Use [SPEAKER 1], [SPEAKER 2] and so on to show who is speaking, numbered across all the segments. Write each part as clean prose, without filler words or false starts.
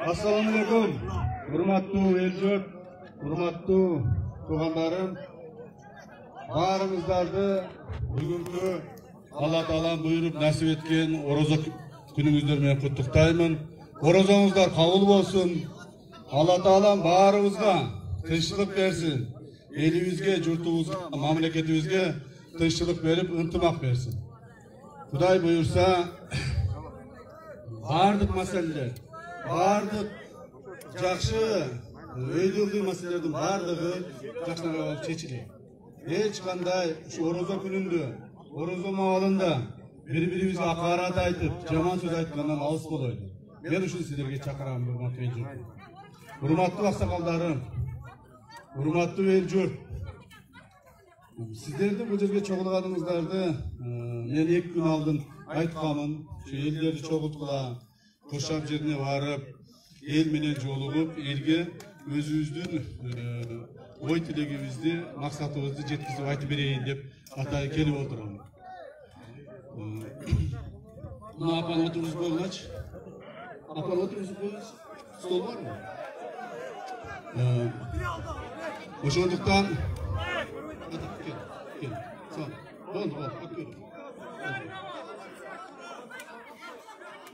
[SPEAKER 1] Assalamualaikum. Hurmatlı el-jurt, hurmatlı tuğanlarım. Barımızdardı bugünkü Allah Taala'nın buyurup nasip etken Oroza günüңүздөр менен куттуктаймын. Orozоңуздар kabul olsun. Allah Taala'nın barımızga tinçlik versin. Elibizge, jurtubuzga, mamleketibizge tinçlik verip ынтымак versin. Kuday buyursa bardıq meseleler, bardıq жақсы өйдөгү маселелердин бардыгы жакшыраак болуп чечилет. Эч кандай ушу орозо күнүндө, орозо маалында бири-бирибизге акарат айтып, жаман сөз айткандан алыс болойлу. Мен ушун силерге чакырам, урматтуу эл-журт. Урматтуу аксакалдарым, урматтуу эл-журт. Сиздердин бул жерге чогулганыңыздарды мен 2 күн алдын айткамын. Şu elleri çoğultkula, koşam жерине барып, эл менен жолугуп, элге өзүбүздүн ой тилегибизди, максатыбызды жеткизип айтып берейин деп атай келип отурам. Мына апаны отургузуп койгулачы. Апаны отургузуп койгулачы. Стол барбы? Ошондуктан кел. Болду, акыр.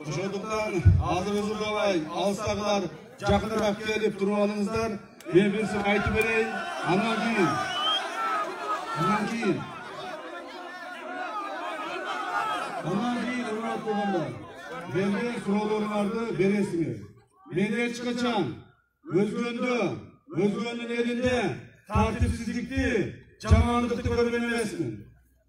[SPEAKER 1] Ошондуктан азыр узурбабай, алыстагылар жакыныраак келип туруп алыңыздар. Мен бир сөз айтып берейин. Андан кийин урматтуу туугандар, менде суроолоруңарды бересиңер. Мен эч качан өзгөнүн элинде тартипсиздикти, жамандыкты көргөн эмесмин.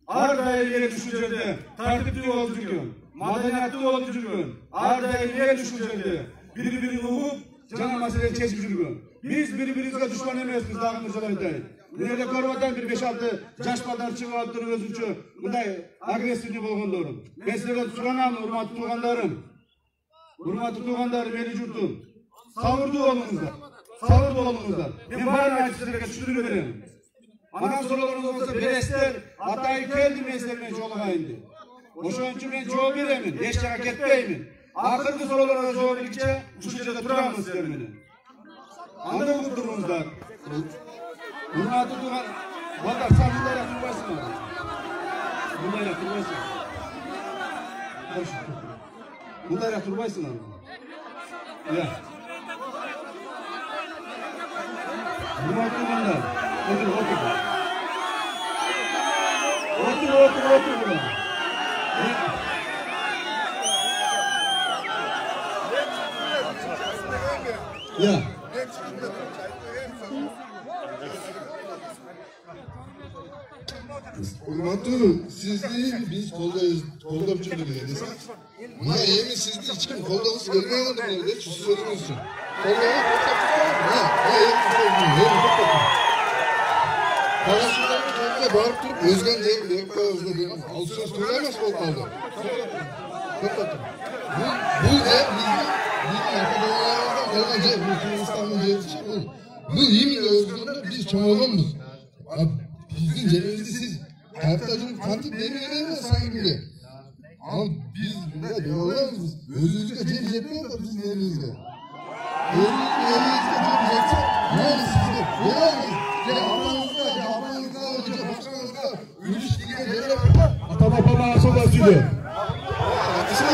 [SPEAKER 1] Ар дайым эл ушул жерде тартиптүү болуп жүргөн, маданияттуу болуп жүргөн, ар дайым эл ушул жерде бири-бирин угуп, жана маселени чечип жүргөн. Биз бири-бирибизге душман эмеспиз, дагы мырза айтайын. Мен эле көрүп атам, 1-5-6 жаш балдар чыгып алып туруп өзүнчө мындай агрессивдүү болгондорун. Мен силерге суранам, урматтуу туугандарым. Урматтуу туугандарым, эл-журтум. Сабырдуу болуңуздар. Мен баарын айтып силерге түшүндүрүп берем. Анан суроолоруңуз болсо бересиздер, атай келди мен силер менен жолугайын деп. Ошон үчүн мен жооп беремин, эч жака кетпеймин. Акыркы суроолорго жооп бергиче ушул жерде турамын силер менен. Аны угуп туруңуздар. Урматтуу тууган, балдар, сен мындайраак турбайсыңар. Мындайраак турбайсыңар. Урматтуу туугандар, otur. Ya.
[SPEAKER 2] Urmatlı, sizni biz koldap çöldürüyoruz. Buna emin sizni hiç kim koldağız görmeye alınmıyor diye şu sözünüzsün. Koldağız koldap tutar. Karşılarının kendine bağırıp durup özgen değil, yapayozda değil. Al söz söylemez kolkaldı. Koklatın. Bu ev bizim Makedonyalarımızdan kalan ev, bu Kırgızistan'ın evi çıkıyor. Bu yemin özgürlüğünde biz çoğalımız. Bizim cebimizde siz hayattacım kantıp demeyemeyiz sanki bile. Ama biz bile doğrularız. Özümüzde cep yetmiyor da bizim elimizde. Elimizde cep yetse, yani sizde doğrularız. Ya ablanızda, başkanınızda, ilişkiye devlet
[SPEAKER 1] Ata-babama asıl basıyor.
[SPEAKER 2] Haklısın mi?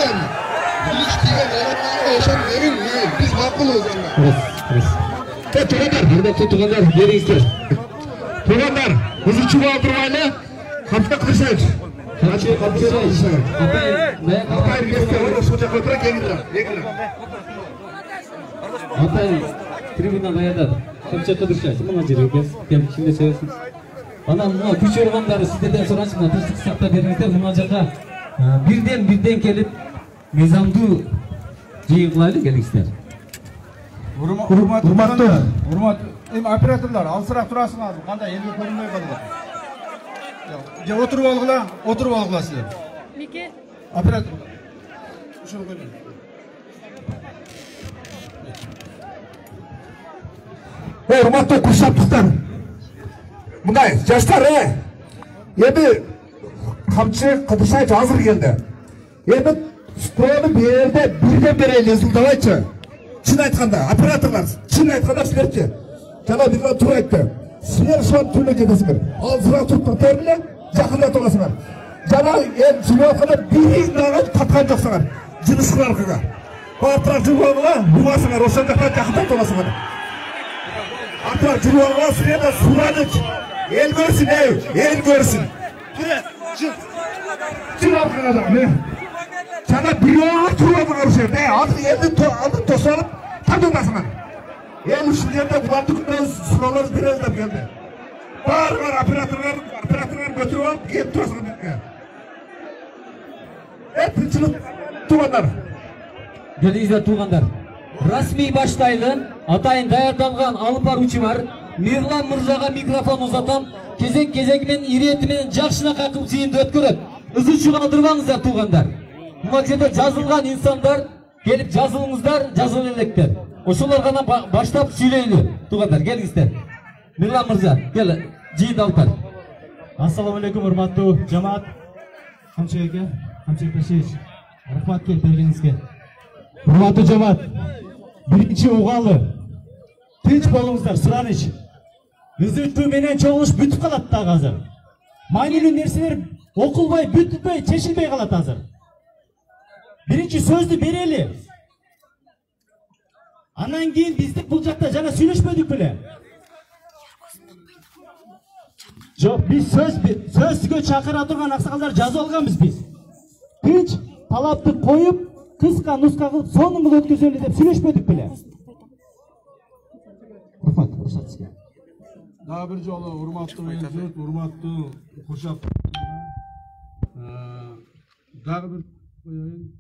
[SPEAKER 2] İlişkiye devletlerle yaşam verin. Biz hakkılıyız onlar.
[SPEAKER 1] Tuğanlar, hürmetli tuğanlar, veringizler. Tuğanlar, huzurçu aldırmayla kapta kırsak. Apay birlikte orada soca koytura gelirler.
[SPEAKER 3] Apay tribundan ayadadı. Hemçe duruşaydı. Buna jiribez. Şimdi söylesiniz. Ana muna güç yorganları sizlerden soraçsınlar. Tinçlik sakta beringizler. Muna jaka birden kelip mezamdуу жыйын кылайлы келиңиздер.
[SPEAKER 1] Урматтуу операторлор, алысыраак турасыңар. Кандай элге көрүнбөй калды. Же отуруп алгыла силер.
[SPEAKER 4] Мике.
[SPEAKER 1] Оператор. Ушуну көрүн. Урматтуу курсаттыктар. Мындай жаштар, эми камчы Кыдыршаев азыр келди. Эми строны берде бирден берели ызылдабайчы.
[SPEAKER 4] Çin aytqanda, operatorlar, Çin aytqanda sizlerçi. Jana bizden tur aytdı. Sizler şu an türlü gedesizler. Ağzına tutup termile, yakında olasınlar. Jana Çin aytqanda bir inanın katkan joksыңар. Жынысқын арқыға. Артырақ жүріп алуға, бұғасыңар, осыдан жақында оlasыңар. Артырақ жүріп алуға, сұреді, сұрадық. El görsün, el görsün. Çin arqaға da, ne? Sana bir yoğunluq тұрып alыңар осы жерде. Алды тосалып, таңдылмасыңар. El үшін жерде бұларды күнден сұраулар берездеп келді. Барғар операторлар көтіріп алып, келіп тұрасыңар бетке. Тынчылық туғандар.
[SPEAKER 3] Geldiğinizde tuğanlar. Rasmi başlayın. Atayın dayatalgan alıp barıcı var. Mirlan Mırzaga mikrofon uzatam. Kezek-kezeginin iriyetimin жақшына kakıp ziyinde ötkürüp. Izı çıkaldırmanızlar tuğanlar. Bu maçada жазылған insanlar gelip жазылыңızlar, жазылelekler. Oşular gana başlap süyleyli. Tuğanlar gelingizler. Mirlan Mırza gel. Jiyit altar.
[SPEAKER 5] Assalamu alaikum hurmatli jamoat. Hamshiraga, hamshirlashish. Rahmat kelganingizga. Hurmatli jamoat. Birinchi o'g'ali. Tinch bo'lingizlar, suranish. Bizning menen cho'g'ilish bitib qoladi da hozir. Mayli narsalar o'qilmay, bitmay, chechilmay qoladi hozir. Birinchi so'zni bereli. Andan keyin bizning bu joqda jana söyleshmadik bile. Жоқ, biz sözgö çakıra turgan aqsaqallar жазып алганбыз biz. Tinch talapты koyup, kısqa nusqa qılıp, sonunu ötközeli dep söyleshmedik bile. Rahmat, ruxsat sizga.
[SPEAKER 1] Daha bir jolu hurmatlı Menzut, hurmatlı Kuşap. Daha bir koyayım.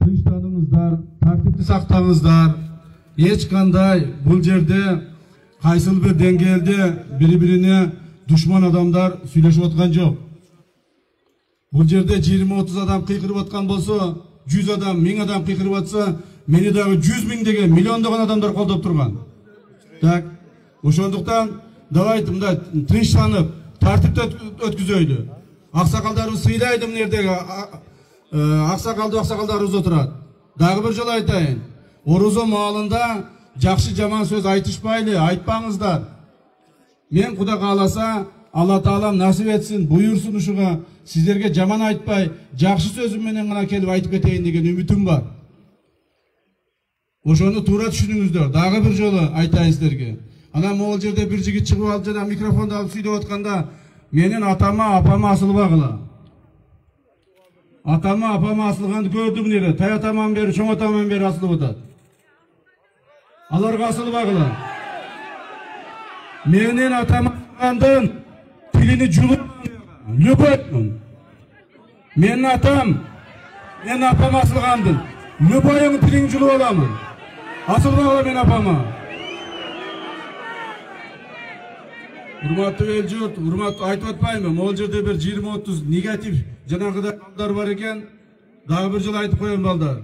[SPEAKER 1] Tinchlanыңыздар, tartipni saqtаңыздар. Hech qanday bu yerde qaysil bir dengelde biri-birine düşman adamlar söyleşip otgan жоқ. Bu yerde 20-30 adam qiyqirib otgan bolsa, 100 adam, 1000 adam qiyqirib otsa, meni dağı 100 000 деген миллиондаған адамдар қолдап тұрған. Так, ошондуктан давайте мында тынчтанып, тартипте өткүзөйлү. Аксакалдарды сыйлайды мына жердеги аксакалдарыбыз отурат. Дагы бир жолу айтайын. Орузо маалында жақшы жаман сөз айтышпайлы, айтпаңыздар. Мен Құда қаласа, Алла Таалам насip etsin, buyursun ушуга сиздерге жаман айтпай, жақшы сөзүм менен гана келип айтып кетейин деген үмүтүм бар. Ошону туура түшүнүңүздөр. Дагы бир жолу айтайын сиздерге. Ана могул жерде бир жигит чыгып алып жана микрофонду алып сүйлөп атканда, менин атама, апама асылбагыла. Atama, apama asılgandı gördüm nere. Tayatamam beri, çoğatamam beri asılıp otat. Alarga asılıp ağıla. Menin atama asılgandın tilini julup löpötmün. Menin atam, menin apama asılgandın. Löpöyün tilini julup olamın. Asılıp ağıla men apama. Hurmatlı Eljurt, hurmatlı айтып atpayım. Мол жерде bir 20-30 negatif janagıda balдар бар eкен. Дагы bir жолу айтып коем балдар.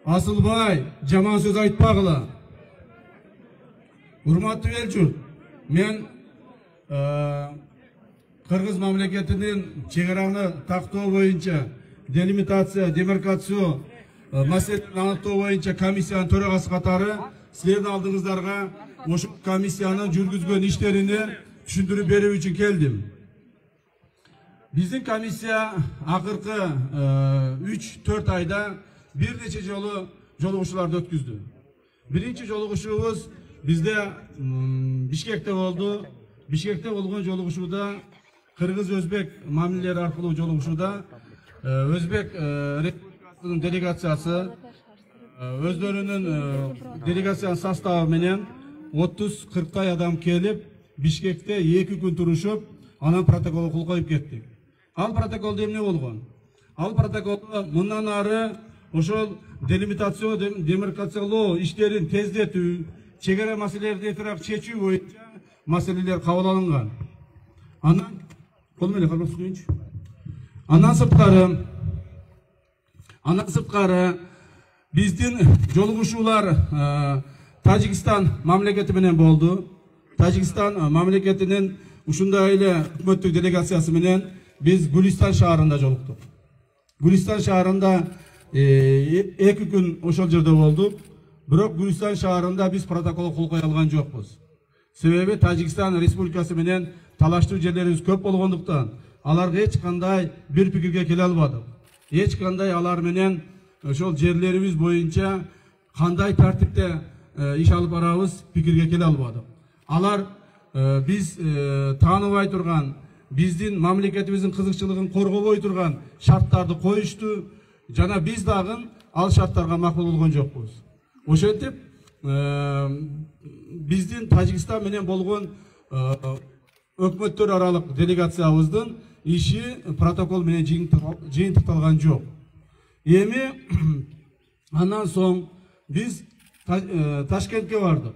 [SPEAKER 1] Асылбай, жаман сөз айтпагыла. Hurmatlı Eljurt, men Kırgız mamleketinin çegarаны тактоо боюнча делимитация, демаркация маселелерин аныктоо боюнча комиссиянын төрагасы катары силердин алдыңыздарга ошо комиссиянын жүргүзгөн иштерини түшүндүрүп берүү үчүн келдим. Биздин комиссия акыркы 3-4 айда бир нече жолу жолугушууларды өткүздү. Биринчи жолугушуубуз бизде Бишкекте болду. Бишкекте болгон жолугушууда Кыргыз-Өзбек мамилелери аркылуу жолугушууда Өзбек республикасынын делегациясы өздөрүнүн делегациянын составы менен 30-40 адам келип Бишкекте 2 күн турушуп, анан протокол кол коюп кеттик. Ал протоколдо эмне болгон? Ал протоколдо мындан ары ошол делимитация, демаркациялоо иштерин тездетүү, чегара маселелерди этирак чечүү боюнча маселелер кабыл алынган. Анан кол менен карап туруңчу. Андан сырткары биздин жолугушуулар Тажикстан мамлекети менен болду. Тажикстан мамлекетинин ушундай эле өкмөттүк делегациясы менен биз Гүлистан шаарында жолуктук. Гүлистан шаарында 2 gün ошол жерде болдук. Бирок Гүлстан шаарында биз протокол кол кое алган жокпуз. Себеби Тажикстан Республикасы менен талаштуу жерлерибиз көп болгондуктан аларга эч кандай бир пикирге келе албадык. Эч кандай алар менен ошол жерлерибиз боюнча кандай тартипте иш алып барабыз пикирге келе албадык. Алар биз тааныбай турган, биздин мамлекетибиздин кызыкчылыгын коргобой турган шарттарды коюшту. Жана биз дагы ал шарттарга макул болгон жокпуз. Ошентип биздин Тажикстан менен болгон өкмөттөр аралык делегациябыздын иши протокол менен жыйынтыкталган жок. Эми андан соң биз Ташкентке бардык.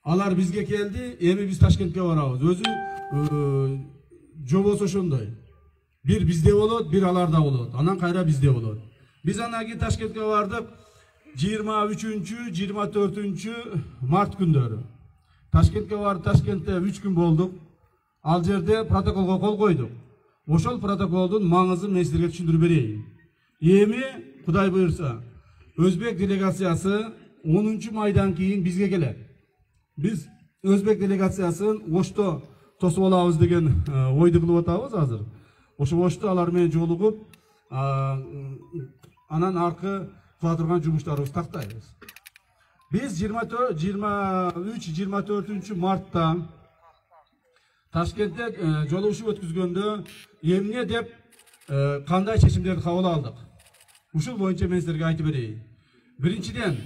[SPEAKER 1] Алар бизге келди, эми биз Ташкентке барабыз. Өзү жобосу ошондой. Бир бизде болот, бир аларда болот. Анан кайра бизде болот. Биз анан кийин Ташкентке бардык 23-24 март күндөрү. Ташкентке барып, Ташкентте 3 күн болдук. Ал жерде протоколго кол койдук. Ошол протоколдун маңызын мен силерге түшүндүрүп берейин. Эми Кудай буйрса, Өзбек делегациясы 10 майдан кийин бизге келет. Биз Өзбек делегациясын Ошто тосуп алабыз деген ойду кылып атабыз азыр. Ошо Ошто алар менен жолугуп, анан аркы кыла турган жумуштарыбызды тактайбыз. Биз 23-24 мартта Ташкентте жолугушуу өткүзгөндө эмне деп кандай чечимдерди кабыл алдык? Ушул боюнча мен силерге айтып берейин. Биринчиден,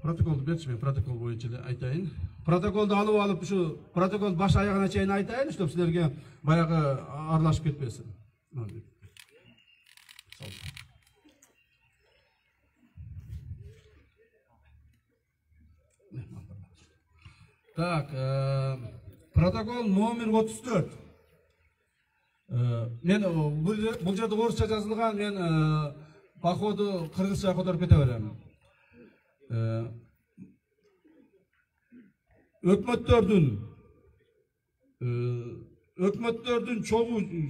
[SPEAKER 1] протоколду берчи, мен протокол боюнча айтайын. Протоколду алып, ушу протокол баш аягына чейин айтайын, чтобы силерге баягы аралашып кетпесин. Так, протокол номер 34. Мен бул жерде орусча жазылган, мен походу кыргызча которуп кете берем. Өкмөттөрдүн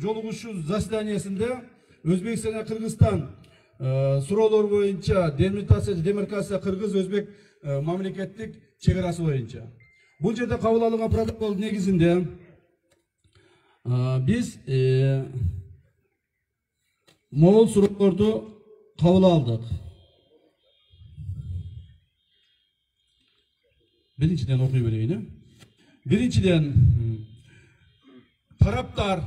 [SPEAKER 1] жолугушуу заседаниясында Өзбекстан жана Кыргызстан суроолор боюнча демаркация Кыргыз-Өзбек мамлекеттик чегарасы боюнча. Бул жерде кабыл алынган протокол негизинде биз могул суроолорду кабыл алдык. Биринчиден окуй берейин. Биринчиден тараптар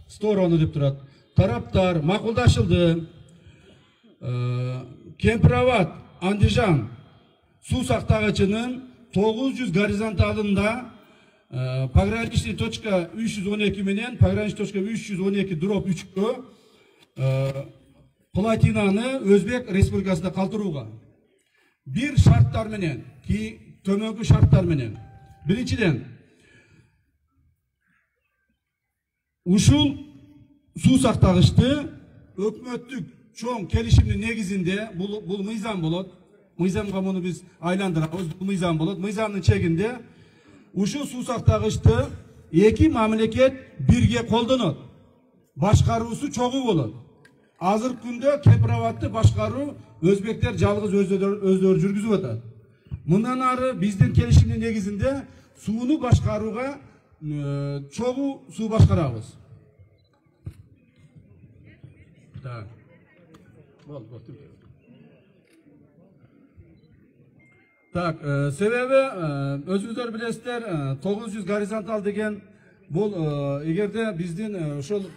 [SPEAKER 1] сторону деп турат. Тараптар макулдашылды. Кемпирабад, Андижан суу сактагычынын 900 горизонталында пограничный точка 312 менен пограничный точка 312-3-кө платинаны Өзбек Республикасында калтырууга бир шарттар менен, төмөнкү шарттар менен. Биринчиден, ушул суу сактагычты өкмөттүк чоң келишимдин негизинде бул мыйзам болот. Мыйзамга муну биз айландырабыз. Бул мыйзам болот. Мыйзамдын чегинде ушул суу сактагычты эки мамлекет бирге колдонот. Башкаруусу чогуу болот. Азыркы күндө Кемпирабадты башкаруу өзбектер жалгыз өздөрү жүргүзүп атат. Мындан ары биздин келишимдин негизинде сууну башкарууга чогуу суу башкарабыз. Так. Так, себеби өзүңүздөр билесиздер, 900 горизонтал деген бул эгерде биздин ошол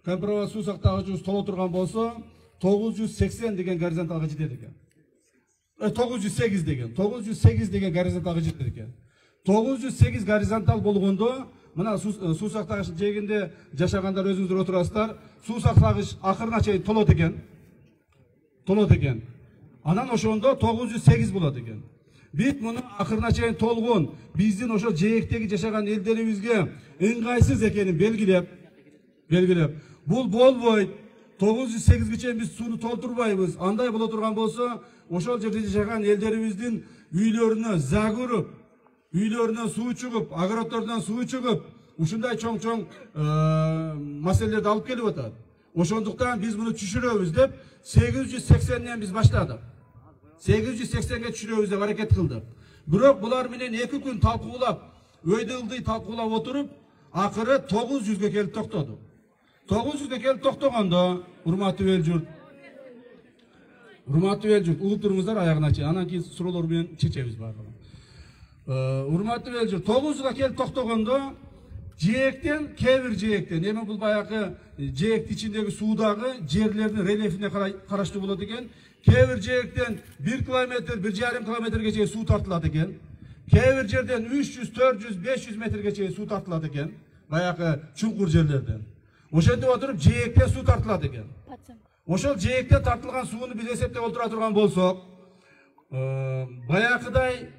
[SPEAKER 1] Кемпирабад суу сактагычыбыз толо турган болсо 980 деген горизонталга жетет экен. 908 деген горизонталга жетет экен. 908 горизонтал болгондо мына суу сактагычтын жээгинде жашагандар өзүңүздөр отурасыздар. Суу сактагыч акырына чейин толот экен. Анан ошондо 908 болот экен. Бит муну акырына чейин толгон биздин ошол жээктеги жашаган элдерибизге ыңгайсыз экенин белгилеп, бул болбойт. 908ге чейин биз сууну толтурбайбыз. Андай боло турган болсо, ошол жерде жашаган элдерибиздин үйлөрүнө загырып, үйлөрүнөн суу чыгып, огороддордон суу чыгып, ушундай чоң маселелерди алып келип атат. Ошондуктан биз муну түшүрөбүз деп 880'den biz başladık. 880'ge түшүрөбүз деп аракет кылдык. Бирок булар менен 2 күн талкуулап, өйдө-ылдый талкуулап отуруп, акыры 900'ge келип токтоду. 900'ge келип токтогондо, урматтуу эл журт, угуп туруңуздар аягына чейин, анан кийин суроолор менен чечебиз баардыгын. Урматтуу эл журт, 900'ga келип токтогондо, жээктен, кээ бир жээктен, эми бул баягы жээктин ичиндеги суудагы жерлердин рельефине караштуу болот экен. Кээ бир жээктен 1 километр, 1,5 километрге чейин суу тартылат экен. Кээ бир жерден 300, 400, 500 метрге чейин суу тартылат экен. Баягы чуңкур жерлерден. Ошентип отуруп жээктен суу тартылат экен. Ошол жээктен тартылган сууну биз эсептеп отура турган болсок, баягыдай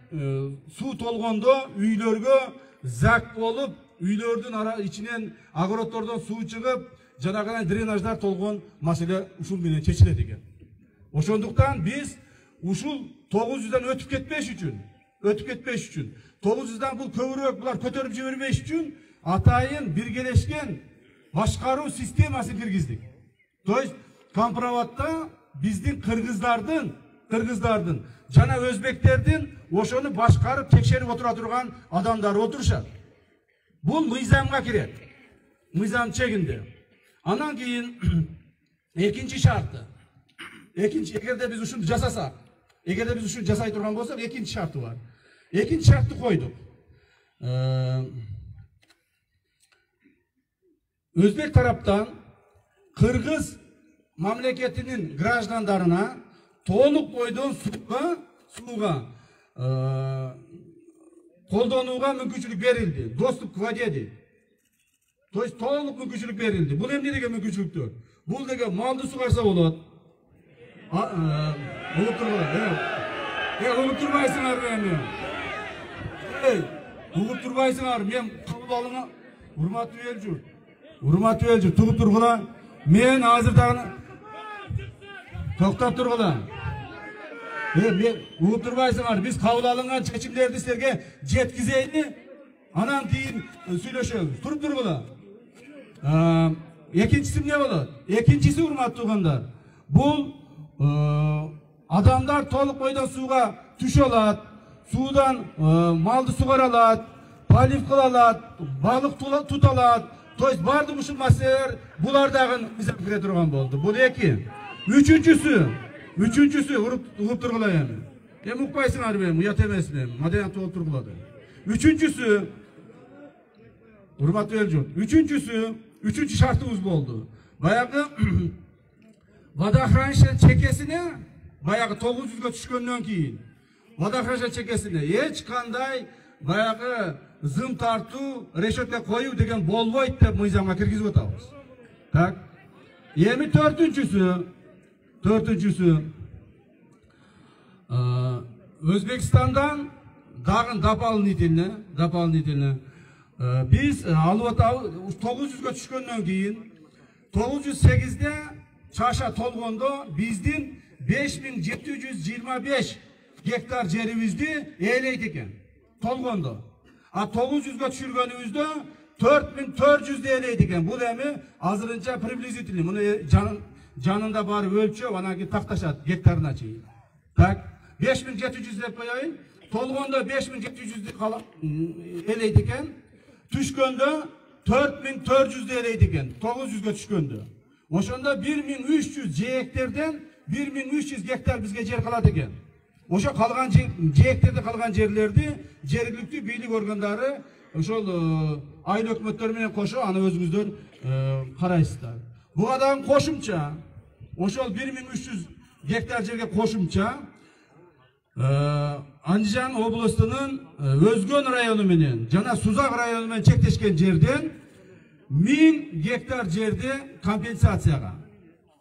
[SPEAKER 1] суу толгондо үйлөргө зак болуп, үйлөрдүн ичинен огороддордон суу чыгып, жанагыдай дренаждар толгон маселе ушул менен чечилет экен. Ошондуктан биз ушул 900'dan өтүп кетпеш үчүн, 900'dan бул көбүрөөк булар көтөрүп жибербеш үчүн атайын биргелешкен башкаруу системасын киргиздик. То есть компроводдо биздин кыргыздардын жана өзбектердин ошону башкарып текшерип отура турган адамдары отурушат. Бул мыйзамга кирет. Мыйзам чегинде. Анан кийин экинчи шарты. Эгерде биз ушуну жасасак, эгерде биз ушуну жасай турган болсок, экинчи шарты бар. Экинчи шартты койдук. Өзбек тараптан кыргыз мамлекетинин граждандарына толук бойдон сууга колдонууга мүмкүнчүлүк берилди. Доступ к воде дейт. То есть толук мүмкүнчүлүк берилди. Бул эмне деген мүмкүнчүлүктөр? Бул деген малды сугарса болот. Угуп турбайсыңарбы эми? Угуп турбайсыңар, мен кабыл алыңа. Урматтуу эл журт. Тугуп тургула. Мен азыр дагы токтоп тургула. Мен угуп турбайсыңар, биз кабыл алынган чечимдерди силерге жеткизейли. Анан кийин сүйлөшөбүз. Туруп тургула. Экинчиси эмне болот? Экинчиси урматтуугандар. Бул адамдар толук бойдон сууга түшө алат, суудан малды сугара алат, полив кыла алат, балык тута алат. То есть бардык ушул маселелер булар дагы мыйзам кире турган болду. Бул эки. Үчүнчүсү угуп тургула эми. Эми укпайсыңарбы эми, уят эмесми эми, маданият болуп тургулады. Үчүнчүсү, урматтуу эл журт, үчүнчү шартыбыз болду. Баягы водохранилище чекесине, баягы 900'га түшкөндөн кийин, водохранилище чекесине эч кандай баягы зым тартуу, решетке коюу деген болбойт деп мыйзамга киргизип атабыз. Так. Эми төртүнчүсү Өзбекстандан дагы дополнительно биз алып атабыз 900'га түшкөндөн кийин 908'де чаша толгондо биздин 5725 гектар жерибизди ээлейт экен. Толгондо. А 900'ga түшүргөнүбүздө 4400'дө ээлейт экен. Бул эми азырынча приблизительный. Муну жанында барып өлчөп, анан кийин такташат гектарына чейин. Так, 5700 деп коеюн. Толгондо 5700'дү ээлейт экен. Түшкөндө 4400'дө ээлейт экен. 900'ga түшкөндө. Ошондо 1300 жээктерден 1300 гектар бизге жер калат экен. Ошо калган жээктерде калган жерлерди жергиликтүү бийлик органдары ошол айыл өкмөттөр менен кошо аны өзүңүздөр карайсыздар. Буга дагы кошумча ошол 1300 гектар жерге кошумча Андижан областынын Өзгөн району менен жана Сузак району менен чектешкен жерден 1000 гектар жерди компенсацияга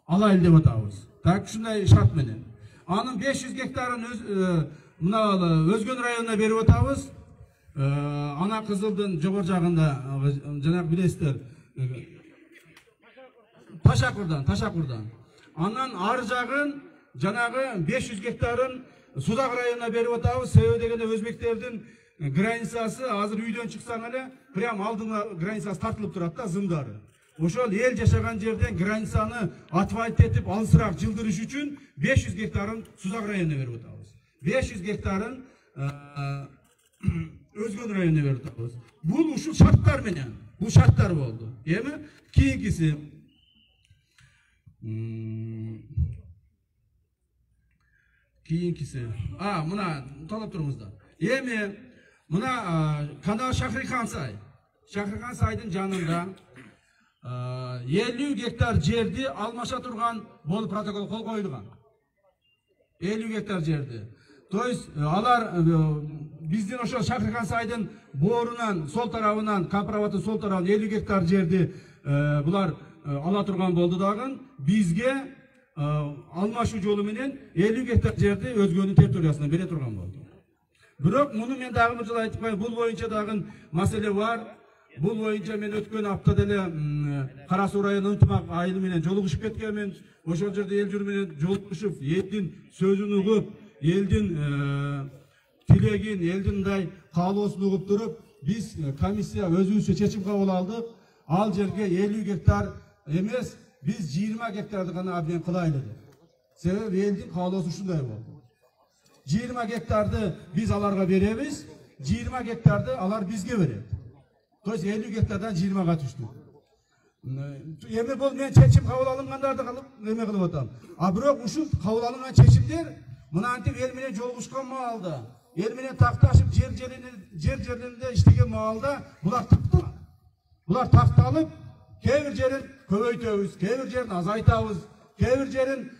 [SPEAKER 1] алайлы деп атабыз. Так, ушундай шарт менен. Анын 500 гектарын мына Өзгөн районуна берип атабыз. Ана Кызылдын жогор жагында жанагы билесиздер. Ташакурдан. Анан ар жагын жанагы 500 гектарын Сузак районуна берип атабыз. Себеби дегенде өзбектердин границасы азыр үйдөн чыксаң эле прям алдыңа границасы тартылып турат да, зымдары. ошол эл жашаган жерден границаны отводить алысыраак жылдырыш үчүн 500 гектарын Сузак районуна берип атабыз. 500 гектарын Өзгөн районуна берип атабыз. Бул ушул шарттар менен, бул шарттар болду. Эми кийинкиси мына талап турыңуздар. Эми мына канал Шахрихан сай. Шахрихан сайдын жанында 50 гектар жерди алмаша турган болуп протокол кол коюлган. 50 гектар жерди. То есть алар биздин ошо Шахрихан сайдын боорунан сол тарабынан, Кампроваттын сол тарабынан 50 гектар жерди булар ала турган болду дагы бизге алмашуу жолу менен 50 гектар жерди Өзгөнүн территориясына бере турган болду. Бирок муну мен дагы бир жолу айтып коеюн, бул боюнча дагы маселе бар. Бул боюнча мен өткөн аптада эле Кара Суу району ынтымак айылы менен жолугушуп кеткенмин. Ошол жерде эл журу менен жолугушуп, элдин сөзүн угуп, элдин тилегин, элдин мындай каалоосун угуп туруп, биз комиссия өзүбүзчө чечим кабыл алдык. Ал жерге 50 гектар эмес, биз 20 гектарды гана абден кылайлы деп. Себеби элдин каалоосу ушундай болду. 20 гектарды биз аларга беребиз, 20 гектарды алар бизге берет. То есть 50 гектардан 20-га түштүк. Эми бул мен чечим кабыл алынгандарды эме кылып атам. А бирок ушул кабыл алынган чечимдер мынантип эл менен жолугушкан маалда, эл менен такташып жер жерлеринде иштеген маалда булар такталат. Булар такталып, кээ бир жерин көбөйтөбүз, кээ бир жерин азайтабыз, кээ бир жерин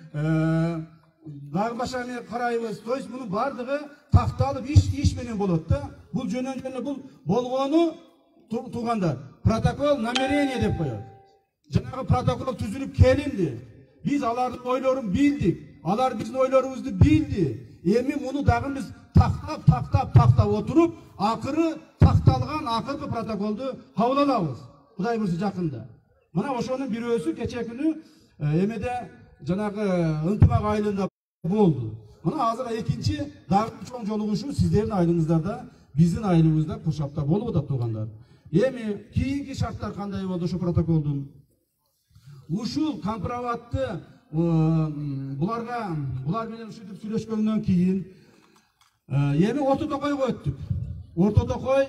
[SPEAKER 1] дагы башка менен карайбыз. То есть мунун бардыгы такталып иш менен болот да. Бул жөнөкөй бул болгону туугандар. Протокол намерение деп коет. Жанагы протокол түзүлүп келинди. Биз алардын ойлорун билдик. Алар биздин ойлорубузду билди. Эми муну дагы биз тактап отуруп, акыры такталган акыркы протоколду кабыл алабыз. Кудай буйрса жакында. Мына ошонун бирөөсү кече күнү эмеде жанагы ынтымак айылында болду. Мына азыр экинчи дагы чоң жолугушуу сиздердин айылыңыздарда, биздин айылыбызда Куршапта болуп атат туугандар. Эми кийинки шарттар кандай болду ошо протоколдун? Ушул Кампроватты булар менен ушинтип сүйлөшкөндөн кийин эми Орто Токойго өттүк. Орто Токой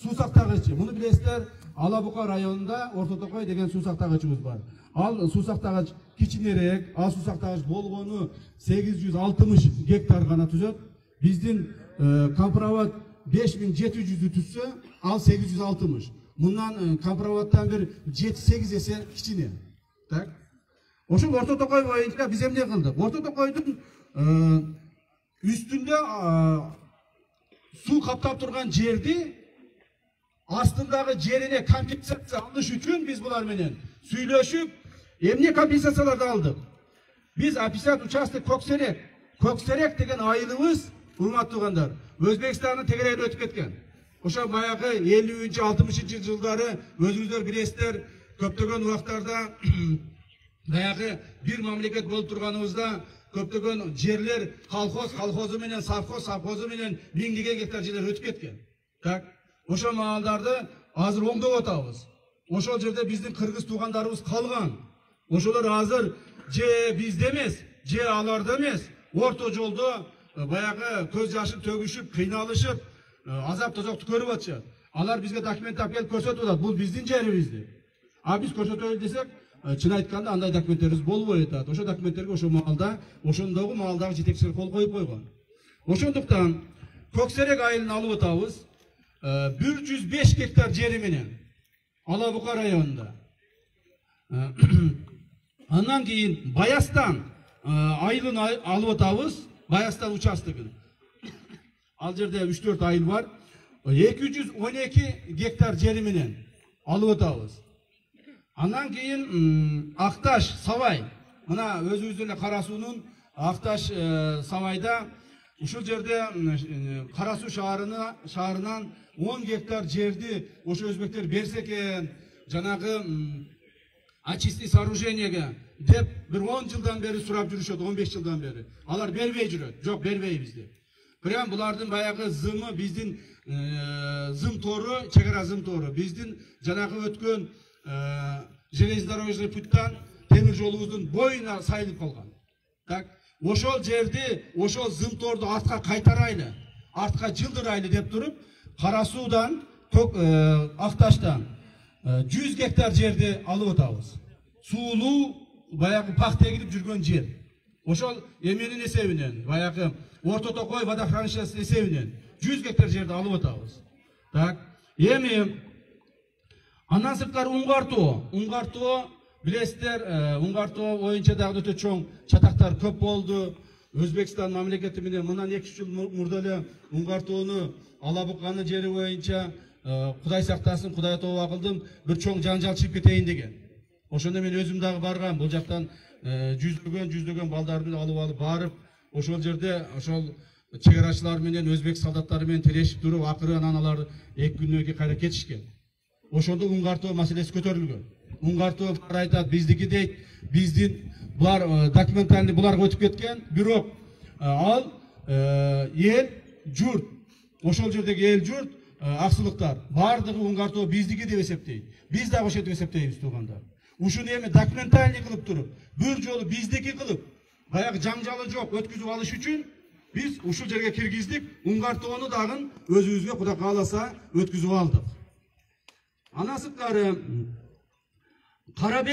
[SPEAKER 1] суу сактагычы. Муну билесиздер, Ала Бука районунда Орто Токой деген суу сактагычыбыз бар. Ал суу сактагач кичинерээк, ал суу сактагач болгону 860 гектар гана түзөт. Биздин Кампроват 5700'ü түзсө, ал 860. Мындан Кампроваттан бир 7-8 эсе кичине. Так? Ошол Орто Токой боюнча биз эмне кылдык? Орто Токойдун үстүндө суу каптап турган жерди астындагы жерине компенсация алыш үчүн биз булар менен сүйлөшүп, эмне компенсацияларды алдык? Биз 50 участок Көксерек деген айылыбыз, урматтуу туугандар, Өзбекстандын тегерегине өтүп кеткен. Ошо баягы 50-60 жылдары өзүңүздөр билесиздер, көптөгөн убактарда баягы бир мамлекет болуп турганыбызда көптөгөн жерлер колхозу менен совхозу менен миңдеген гектар жерлер өтүп кеткен. Так, ошол маалдарды азыр оңдоп атабыз. Ошол жерде биздин кыргыз туугандарыбыз калган. Ошолор азыр же бизде эмес, же аларда эмес, орто жолдо баягы көз жашын төгүшүп, кыйналышып, азап тозокту көрүп атышат. Алар бизге документ алып келип көрсөтүп атат. Бул биздин жерибизди. А биз көрсөтөлү десек, чын айтканда андай документтерибиз болбой атат. Ошо документтерге ошо маалда, ошондогу маалдагы жетекчилер кол коюп койгон. Ошондуктан Көксерек айылын алып атабыз. 105 гектар жери менен Ала Бука районунда. Андан кийин Баястан айылын алып атабыз. Баястан участогын. Ал жерде 3-4 айыл бар. 212 гектар жери менен алып атабыз. Андан кийин Акташ, Савай. Мына өзүбүздүн Кара Суунун Акташ, Савайда ушул жерде Кара Суу шаарынан 10 гектар жерди ошо өзбектер берсе экен, жанагы очистный сооружениеге деп бир 10 жылдан бери сурап жүрүшөт, 15 жылдан бери. Алар бербей жүрөт. Жок, бербейбиз деп. Прям булардын баягы зымы биздин зым тору, чегара зым тору. Биздин жанагы өткөн железнодорожный путтан темир жолубуздун боюна сайылып калган. Так, ошол жерди, ошол зымторду артка кайтарайлы, артка жылдырайлы деп туруп, Кара Суудан, Акташтан 100 гектар жерди алып атабыз. Суулуу баягы пахта эгилип жүргөн жер. Ошол эменин эсебинен, баягы Орто Токой водохранилищеси эсебинен 100 гектар жерди алып атабыз. Так, эми андан сырткары Уңгартоо билесиздер, Уңгартоо боюнча дагы өтө чоң чатактар көп болду. Өзбекстан мамлекети менен мындан 2 жыл мурда эле Уңгартоону алабыкканы жери боюнча Кудай сактасын, Кудай тобо кылдым, бир чоң жаңжал чыгып кетейин деген. Ошондо мен өзүм дагы баргам, бул жактан жүздөгөн балдарды алып барып, ошол жерде ошол чегарачылар менен өзбек солдаттары менен тирешип туруп, акыры аналар 2 күндөн кийин кайра кетишкен. Ошондо Уңгартоо маселеси көтөрүлгөн. Уңгартоо айтат, биздики дейт, биздин булар документальный буларга өтүп кеткен, бирок ал эл журт, ошол жердеги эл журт, аксылыктар бардыгы Уңгартоо биздики деп эсептейт. Биз дагы ошентип эсептейбиз туугандар. Ушуну эми документальный кылып туруп, бир жолу биздики кылып, баягы жаңжалы жок өткүзүп алыш үчүн биз ушул жерге киргиздик, Уңгартоону дагы өзүбүзгө Кудай кааласа өткүзүп алдык. Андан сырткары Кара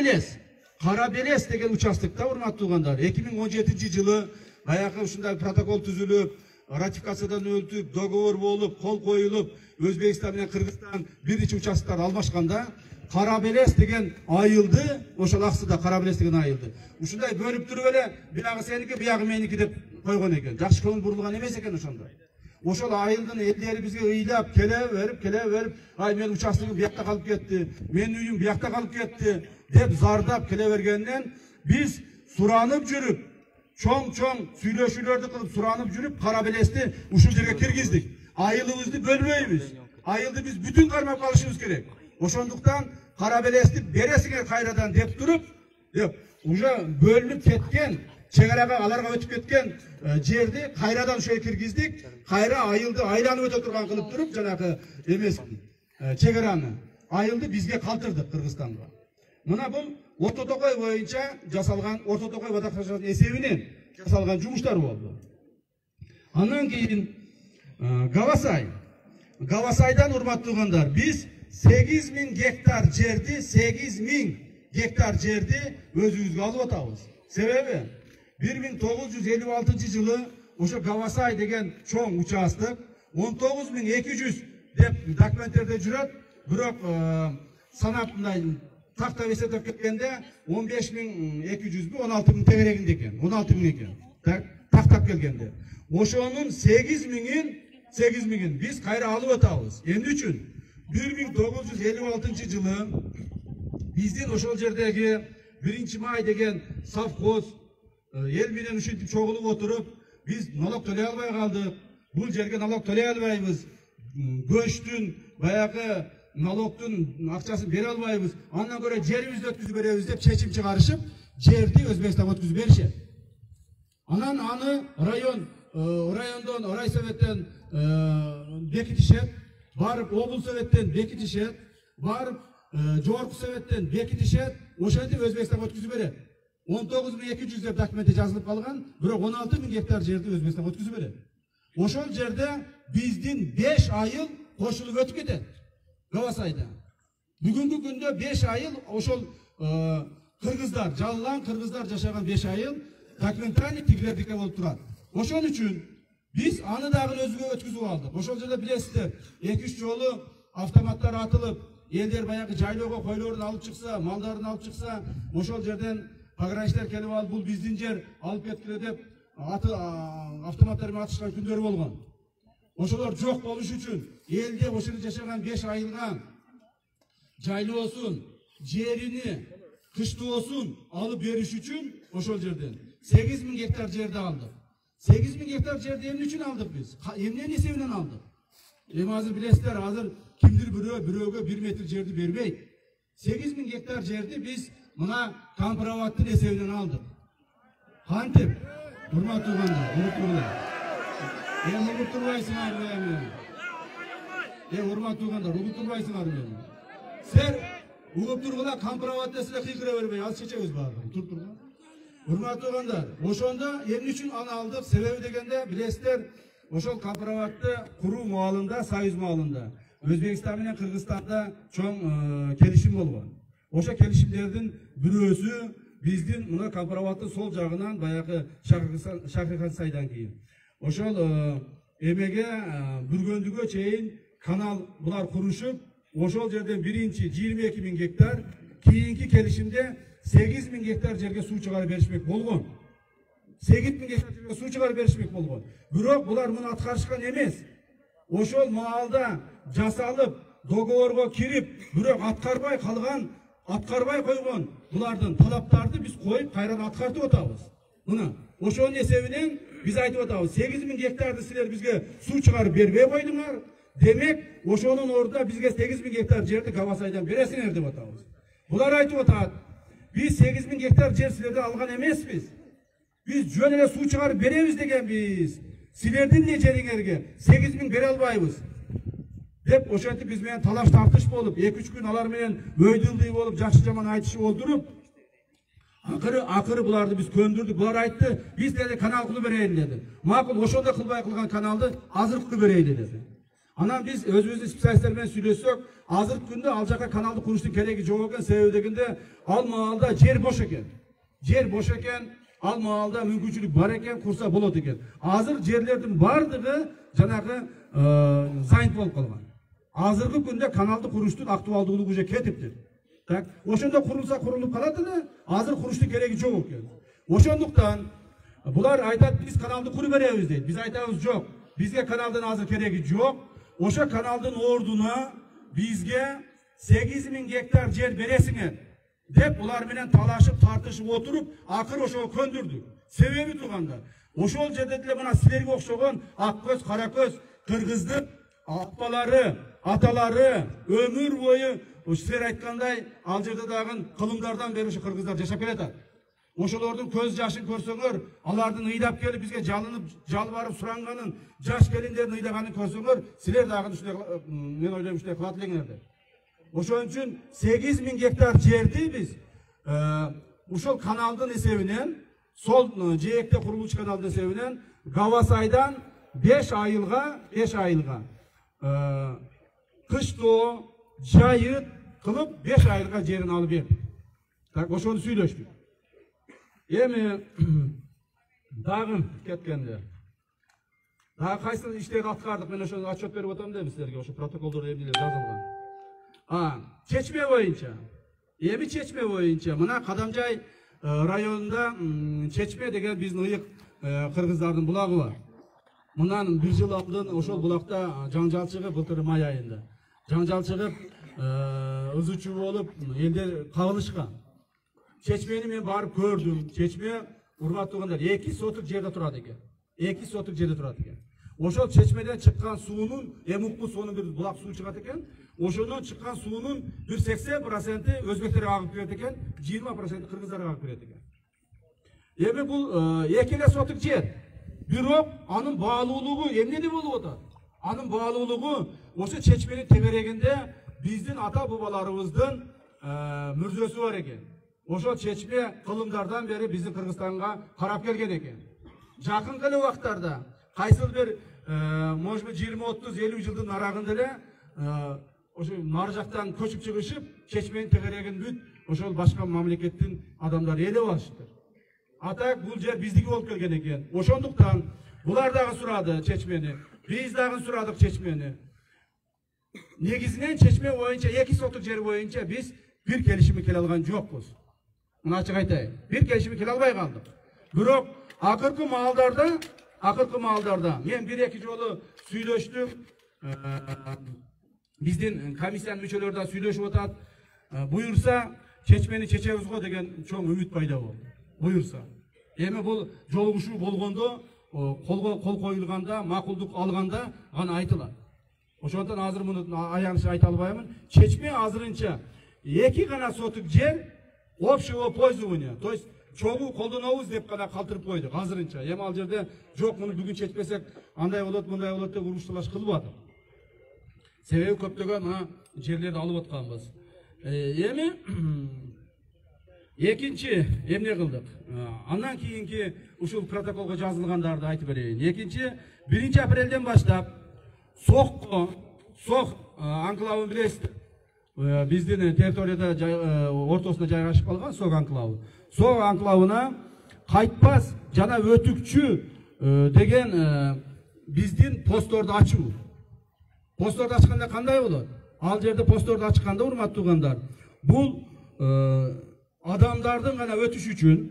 [SPEAKER 1] Белес деген участоктор, урматтуу туугандар, 2017-жылы баягы ушундай протокол түзүлүп, ратификациядан өтүп, договор болуп, кол коюлуп, Өзбекстан менен Кыргызстан бир нече участоктор алмашканда, Кара Белес деген айылды, ошол аксыда Кара Белес деген айылды. Ушундай бөлүп туруп эле, биягы сеники, биягы меники деп койгон экен. Жакшы көңүл бурулган эмес экен ошондой. Ошол айылдын элдери бизге ыйлап, келе берип, ай мен участогум биякта калып кетти, менин үйүм биякта калып кетти деп зардап келе бергенден биз суранып жүрүп, чоң сүйлөшүүлөрдү кылып суранып жүрүп, Кара Белести ушул жерге киргиздик. Айылыбызды бөлбөйбүз. Айылды биз бүтүн кармап калышыбыз керек. Ошондуктан Кара Белести бересиңер кайрадан деп туруп, уже бөлүнүп кеткен, чегарага аларга өтүп кеткен жерди кайрадан ошол киргиздик. Кайра айылды айланып өтө турган кылып туруп, жанагы эмес чегараны, айылды бизге калтырдык Кыргызстанга. Мына бул Орто Токой боюнча жасалган, Орто Токой водохранилищесинин эсебинен жасалган жумуштар болду. Андан кийин Гавасайдан, урматтуу туугандар, биз 8000 гектар жерди өзүбүзгө алып атабыз. Себеби 1956-жылы ошо Гавасай деген чоң участок 19200 деп документтерде жүрөт, бирок санап мындай такта эсептеп кеткенде 15200 16000 тегерегинде экен, 16000 экен. Тактап келгенде. Ошонун 8000 биз кайра алып атабыз. Эмне үчүн? 1956-жылы биздин ошол жердеги 1-май деген совхоз эл менен ушинтип чогулуп отуруп, биз налог төлөй албай калдык. Бул жерге налог төлөй албайбыз. Көчтүн, баягы налогтун акчасын бере албайбыз. Андан көрө жерибизди өткүзүп беребиз деп чечим чыгарышып, жерди Өзбекстанга өткүзүп беришет. Анан аны райондон, райсоветтен бекитишет, барып облус советтен бекитишет, барып жогорку советтен бекитишет, ошентип Өзбекстанга өткүзүп берет. 19200 деп документте жазылып калган, бирок 16000 гектар жерди Өзбекстанга өткүзүп берет. Ошол жерде биздин 5 айыл кошулуп өтүп кетет. Гавасайда. Бүгүнкү күндө 5 айыл ошол кыргыздар, жаллан кыргыздар жашаган 5 айыл документальный тигилердике болуп турат. Ошон үчүн биз аны дагы өзүгө өткүзүп алдык. Ошол жерде билесиздер, 2-3 жолу автоматтар атылып, элдер баягы жайлоого койлорун алып чыкса, малдарын алып чыкса, ошол жерден пограничтер келип алып, бул биздин жер, алып кеткиле деп автоматтар менен атышкан күндөр болгон. Ошолор жок болуш үчүн элде ошол жерде жашаган 5 айылга жайлоосун, жерини, кыштоосун алып бериш үчүн ошол жерден 8000 гектар жерди алдык. 8000 гектар жерди эмне үчүн алдык биз? Эмненин эсебинен алдык? Эми азыр билесиздер, азыр кимдир бирөөгө 1 метр жерди бербейт. 8000 гектар жерди биз мына компроматтын эсебинен алдык. Кантип? Урматтуу туугандар, урматтуу туугандар, урматтуу туугандар, Угуп тургула кампырап атасына кыйкыра бербей, ал чечебиз баардыгын. Туруп тургула. Урматтуу туугандар, ошондо эмне үчүн аны алдык? Себеби дегенде, билесиздер, ошол кампыраватты куруу маалында, союз маалында Өзбекстан менен Кыргызстанда чоң келишим болгон. Ошо келишимдердин бирөөсү биздин мына кампыраваттын сол жагынан баягы Шакырхан сайдан кийин. Ошол эмеге бүргөндүгө чейин канал булар курушуп, ошол жерден биринчи 22 000 гектар, кийинки келишимде 8 000 гектар жерге суу чыгарып беришмек болгон. 8 000 гектар жерге суу чыгарып беришмек болгон. Бирок булар муну аткарышкан эмес. Ошол маалда жасалып, договорго кирип, бирок аткарбай калган, аткарбай койгон булардын талаптарды биз коюп кайрадан аткартып атабыз. Мына ошонун эсебинен биз айтып атабыз, 8 000 гектарды силер бизге суу чыгарып бербей койдуңар. Демек, ошонун ордуна бизге 8 000 гектар жерди Кавасайдан бересиңер деп атабыз. Булар айтып атат, биз 8 000 гектар жер силерден алган эмеспиз. Биз жөн эле суу чыгарып беребиз дегенбиз. Силердин эле жериңерге 8 000 бере албайбыз. Деп ошентип биз менен талаш тартыш болуп, 2-3 күн алар менен өйдүлдүй болуп, жакшы жаман айтышып олдуруп, акыры буларды биз көндүрдүк. Булар айтты, биз деле канал кылып берейин деди. Макул, ошондой кылбай кылган каналды азыркы кылып берейли деди. Анан биз өзүбүздүн специалисттер менен сүйлөшсөк, азыркы күндө ал жака каналды куруштун кереги жок экен. Себеби дегенде, ал маалда жер бош экен. Жер бош экен, ал маалда мүмкүнчүлүк бар экен, курса болот экен. Азыр жерлердин бардыгы жанагы занят болуп калган. Азыркы күндө каналды куруштун актуалдуулугу уже кетиптир. Так, ошондо курулса курулуп калат эле, азыр куруштун кереги жок экен. Ошондуктан булар айтат, биз каналды куруп беребиз дейт. Биз айтабыз, жок. Бизге каналдын азыр кереги жок. Ошо каналдын ордуна бизге 8 000 гектар жер бересиңер деп булар менен талашып, тартышып отуруп, акыр ошого көндүрдүк. Себеби турганда, ошол жерде деле мына силерге окшогон ак көз, кара көз кыргыздын апалары, аталары өмүр бою силер айткандай ал жерде дагы кылымдардан бери ушу кыргыздар жашап келатат. Ошолордун көз жашын көрсөңөр, алардын ыйдап келип бизге жалынып, жалбарып суранганын, жаш келиндердин ыйдаганын көрсөңөр, силер дагы ушундай, мен ойлойм, ушундай кылат элеңер деп. Ошон үчүн 8 000 гектар жерди биз ушул каналдын эсебинен, сол жээкте курулуучу каналдын эсебинен Кавасайдан 5 айылга кыштоо, жайыт кылып 5 айылга жерин алып бердик. Так, ошону сүйлөштүк. Эми дагы кеткенде, дагы кайсы иштерди аткардык, мен ошону отчет берип атам дейм силерге, ошо протоколдордо эмнелер жазылган. Чечме боюнча, эми чечме боюнча, мына Кадамжай районунда Чечме деген биздин ыйык кыргыздардын булагы бар. Мындан 1 жыл алдын ошол булакта жаңжал чыгып, былтыр май айында жаңжал чыгып, ызычуу болуп, элдер кабылышкан. Чечмени мен барып көрдүм. Чечме, урматтуу туугандар, 2 сотук жерде турат экен. 2 сотук жерде турат экен. Ошол чечмеден чыккан суунун, эмукму сонун бир булак суу чыгат экен. Ошондон чыккан суунун 80% өзбектерге агып берет экен, 20% кыргыздарга агып берет экен. Эми бул 2 сотук жер. Бирок анын баалуулугу эмнеде болуп атат? Анын баалуулугу ошо чечменин тегерегинде биздин ата бабаларыбыздын мүрзөсү бар экен. Ошо чечме кылымдардан бери биздин Кыргызстанга карап келген экен. Жакынкы эле убактарда кайсыл бир может 20-30-50 жылдын арагында эле ошо нары жактан көчүп чыгышып, чечменин тегерегин бүт ошол башка мамлекеттин адамдары ээлеп алышты. Атак бул жер биздики болуп келген экен. Ошондуктан булар дагы сурады чечмени, биз дагы сурадык чечмени. Негизинен чечме боюнча 2 сотук жер боюнча биз бир келишимге келе алган жокпуз. Мына ачык айтайын, бир келишимге келе албай калдык. Бирок акыркы маалдарда мен 1-2 жолу сүйлөштүм. Биздин комиссиянын мүчөлөрү да сүйлөшүп атат. Буюрса чечмени чечебиз го деген чоң үмүт пайда болду. Буюрса. Эми бул жолугушуу болгондо, кол коюлганда, макулдук алганда гана айтылат. Ошондон азыр муну аяныча айта албаймын. Чечме азырынча 2 гана сотук жер общего пользования, то есть чогуу колдонобуз деп гана калтырып койдук азырынча. Эми ал жерде жок, муну бүгүн чечпесек андай болот, мындай болот деп уруш талаш кылып атат. Себеби көптөгөн мына жерлерди алып атканбыз.
[SPEAKER 6] Эми экинчи эмне кылдык? Андан кийинки ушул протоколго жазылгандарды айтып берейин. Экинчи 1 апрелден баштап Сок анклавын билесиздер. Биздин территорияда ортосунда жайгашып калган Сок анклавы. Сок анклавына кайтпас жана өтүкчү деген биздин постторду ачуу. Постторду ачканда кандай болот? Ал жерде постторду ачканда, урматтуу туугандар, бул адамдардын гана өтүш үчүн,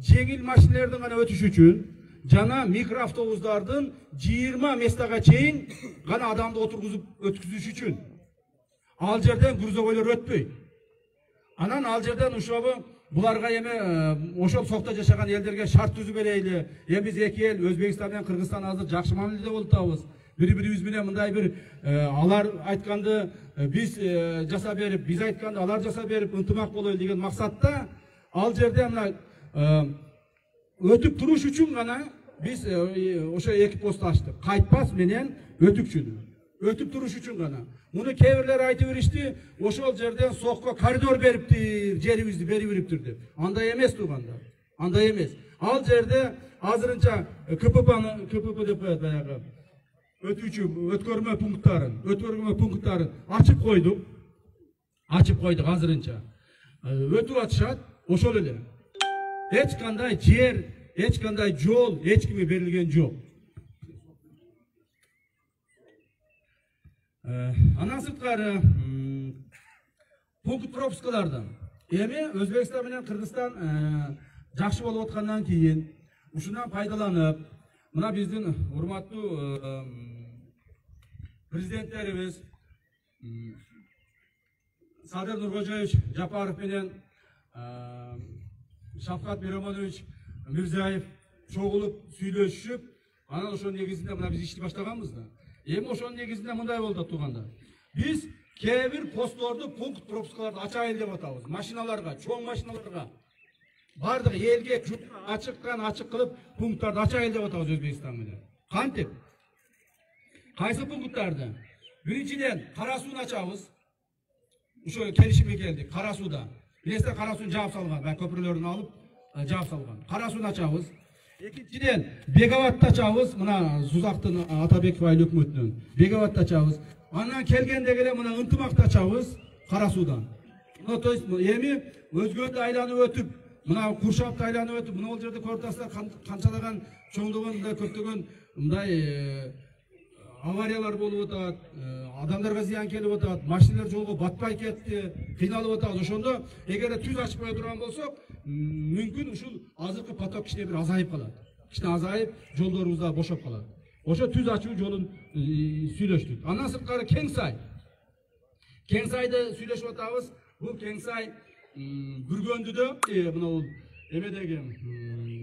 [SPEAKER 6] жеңил машинелердин гана өтүш үчүн жана микроавтобустардын 20 местага чейин гана адамды отургузуп өткүзүш үчүн. Ал жерден грузовойлор өтпөйт. Анан ал жерден ушобу буларга эми ошол Сокто жашаган элдерге шарт түзүп берейли. Эми биз эки эл Өзбекстан менен Кыргызстан азыр жакшы мамиледе болуп атабыз. Бири-бирибиз менен мындай бир алар айтканды биз жасап берип, биз айтканды алар жасап берип ынтымак болойлу деген максатта ал жерде мына өтүп туруш үчүн гана биз ошо эки пост ачтык. Кайтпас менен өтүкчүнү. Өтүп туруш үчүн гана. Муну кээ бирлер айтып беришти, ошол жерден Сокко коридор бериптир, жерибизди берип бериптир деп. Андай эмес туугандар. Андай эмес. Ал жерде азырынча КПП деп коет баягы өткөрмө пункттарын ачып койдук. Азырынча. Өтүп атышат, ошол эле. Эч кандай жер, эч кандай жол эч кимге берилген жок. Андан сырткары пункт пропускалардан эми Өзбекстан менен Кыргызстан жакшы болуп аткандан кийин ушундан пайдаланып, мына биздин урматтуу президенттерибиз Садыр Нуркожоевич Жапаров менен Шавкат Миромонович Мирзиев чогулуп сүйлөшүп, анан ошонун негизинде мына биз ишти баштаганбыз да. Эми ошонун негизинде мындай болду туугандар. Биз кээ бир постторду, пункт пропускаларды ачайын деп атабыз. Машиналарга, чоң машиналарга бардык элге ачык кылып пункттарды ачайын деп атабыз Өзбекстан менен. Кантип? Кайсы пункттарды? Биринчиден Кара сууну ачабыз. Ошо келишимге келдик. Кара сууда. Билесиздер, Кара суун жаап салган, көпүрлөрүн алып жаап салган. Кара сууну ачабыз. Экинчиден Беговатты ачабыз, мына Сузактын Атабеков айыл өкмөтүнөн. Беговатты ачабыз. Андан келгенде эле мына Ынтымакты ачабыз Кара суудан. То есть эми өзгөдү айланып өтүп, мына Куршапты айланып өтүп, мына ол жерде көрүп атасыздар канчалаган чоңдогон мындай көптөгөн мындай авариялар болуп атат, адамдарга зыян келип атат, машиналар жолго батпай кетти, кыйналып атат. Ошондо эгер түз ачып кое турган болсок, мүмкүн ушул азыркы поток кичине бир азайып калат. Кичине азайып, жолдорубуз да бошоп калат. Ошо түз ачуу жолун сүйлөштүк. Андан сырткары Кеңсайды сүйлөшүп атабыз. Бул Кеңсай Бүргөндүдө, мына эмедеги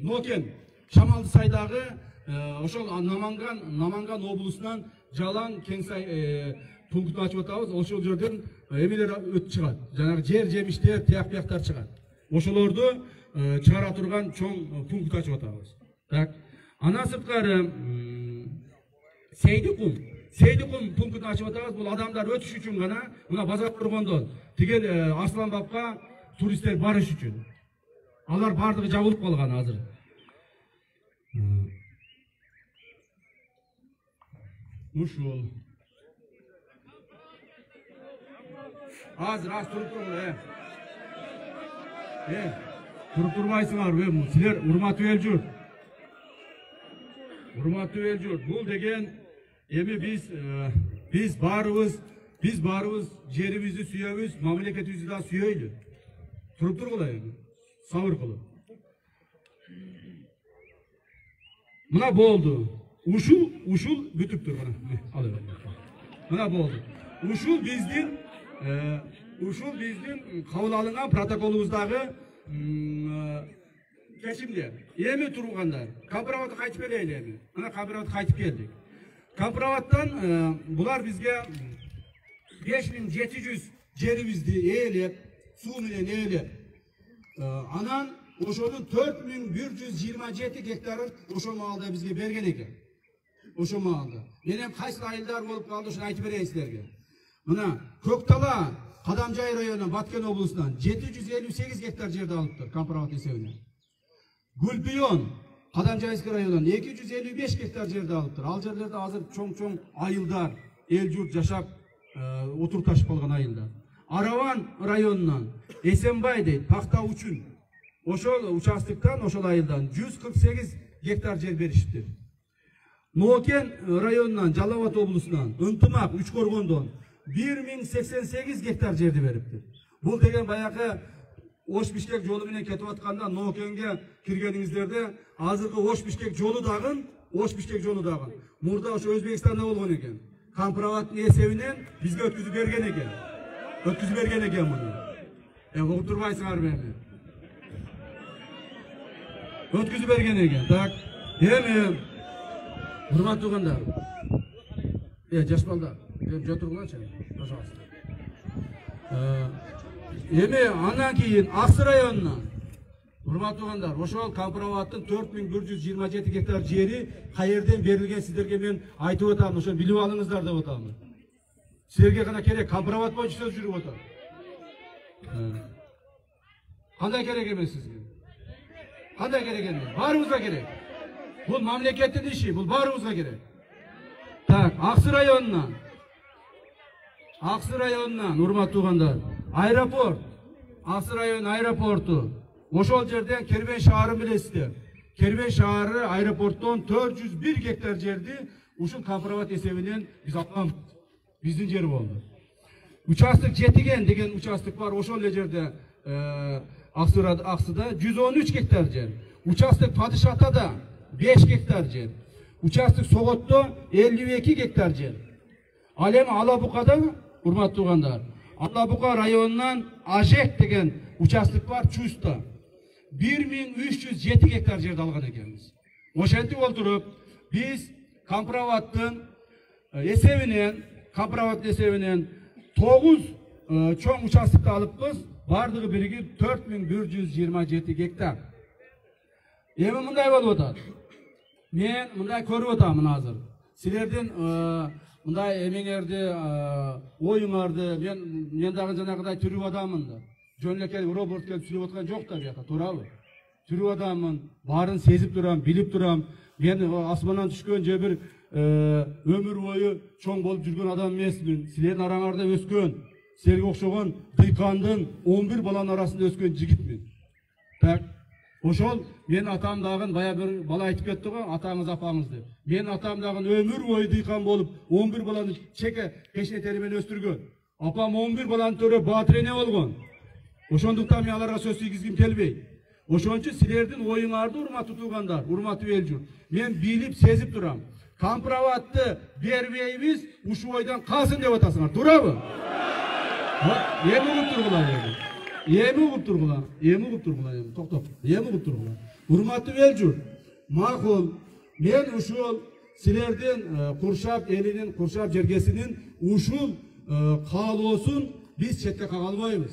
[SPEAKER 6] Нокен Шамалды сайдагы ошол Наманган облусунан жалаң Кеңсай пункту ачып атабыз. Ошол жерден эмелер өтүп чыгат. Жанагы жер жемиштер, тияк-бияктар чыгат. Ошолорду чыгара турган чоң пункт ачып атабыз. Так. Андан сырткары Сейдикум пунктун ачып атабыз. Бул адамдар өтүш үчүн гана, мына базар көргөндөн тигел Арсланбабка туристтер барыш үчүн. Алар бардыгы жабылып калган азыр. Ушул. Азыр туруп туруңар, туруп турбайсыңар, силер урматтуу эл журт. Бул деген эми биз баарыбыз жерибизди сүйөбүз, мамлекетибизди да сүйөйлү. Туруп тургула эми. Сабыр кылып. Мына болду. Ушул бүтүптүр мына. Мына болду. Ушул биздин кабыл алынган протоколубуздагы кечимдер. Эми тургандар, Кабыроватка кайтып келели эми. Мына Кабыроватка кайтып келдик. Кабыроваттан булар бизге 5700 жерибизди ээлеп, суу менен ээлеп, анан ошонун 4127 гектарын ошол маалда бизге берген экен. Ошол маалда. Менен кайсы айылдар болуп калды, ошону айтып берейин силерге. Mına Көктала, Кадамжай районунан, Баткен облусунан 758 гектар жерди алыптыр компромат эсебинен. Гүлбүйөн, Кадамжайский районунан 255 гектар жерди алыптыр. Ал жерлерде азыр чоң-чоң айылдар, эл журт жашап отурташып калган айылдар. Араван районунан Эсенбай дейт, пахта үчүн ошол участоктон, ошол айылдан 148 гектар жер беришиптир. Нокен районунан, Жалал-Абад облусунан Ынтымак, Үчкөргөндөн 1088 гектар жерди бериптир. Бул деген баягы Ош-Бишкек жолу менен кетип атканда Нокенге киргениңиздерде азыркы Ош-Бишкек жолу дагы, мурда ошо Өзбекстанда болгон экен. Компроматтын эсебинен бизге өткүзүп берген экен муну. Угуп турбайсыңарбы эми? Өткүзүп берген экен. Так, эми урматтуу туугандар. Жаш балдар, жотургулачы, пожалуйста. Эми андан кийин Аксы районунан урматтуу туугандар, ошол компроматтын 4127 гектар жери каерден берилген сиздерге мен айтып атам, ошо билип алыңыздар деп атам. Силерге гана керек, компромат боюнча сөз жүрүп атат. Кандай керек эмес сизге? Кандай керек эмес? Баарыбызга керек. Бул мамлекеттин иши, бул баарыбызга керек. Так, Аксы районунан урматтуу туугандар, аэропорт, Аксы район аэропорту. Ошол жерден Кербен шаарын билесиздер. Кербен шаары аэропорттон 401 гектар жерди ушул компромат эсебинен биз алганбыз. Биздин жер болду. Участок Жетиген деген участок бар, ошол эле жерде Аксыда 113 гектар жер. Участок Падышатада 5 гектар жер. Участок Соготто 52 гектар жер. Ал эми Алабукада, урматтуу туугандар, Алабука районунан Ажек деген участок бар, Чуста. 1307 гектар жерди алган экенбиз. Ошентип олтуруп, биз компроматтын эсебинен 9 чоң участокты алыппыз, бардыгы биригип 4127 гектар. Эми мындай болуп атат. Мен мындай көрүп атам азыр. Силердин мындай эмеңерди, оюңарды, мен дагы жанагыдай түрүп адаммын да. Жөн эле келип робот келип сүйлөп аткан жок да бияка, туурабы? Түрүп адаммын, баарын сезип турам, билип турам. Мен асмандан түшкөн же бир өмүр бою чоң болуп жүргөн адам эмесмин. Силердин араңарда өскөн, силерге окшогон дыйкандын 11 баланын арасында өскөн жигитмин. Так, ошол мен атам дагы бая бир бала айтып кетти го, атаңыз апаңыз деп. Мен атам дагы өмүр бою дыйкан болуп 11 баланы чеке пешне тери менен өстүргөн. Апам 11 баланы төрөп баатырене болгон. Ошондуктан мен аларга сөз тийгизгим келбейт. Ошон үчүн силердин оюңарды, урматтуу туугандар, урматтуу эл журт, мен билип, сезип турам. Компроматты бербейбиз, ушул ойдан калсын деп атасыңар, туурабы? Эми угуп тургула. Токтоп. Эми угуп тургула. Урматтуу эл журт, макул, мен ушул силердин Куршап элинин, Куршап жергесинин ушул каалоосун биз четке кага албайбыз.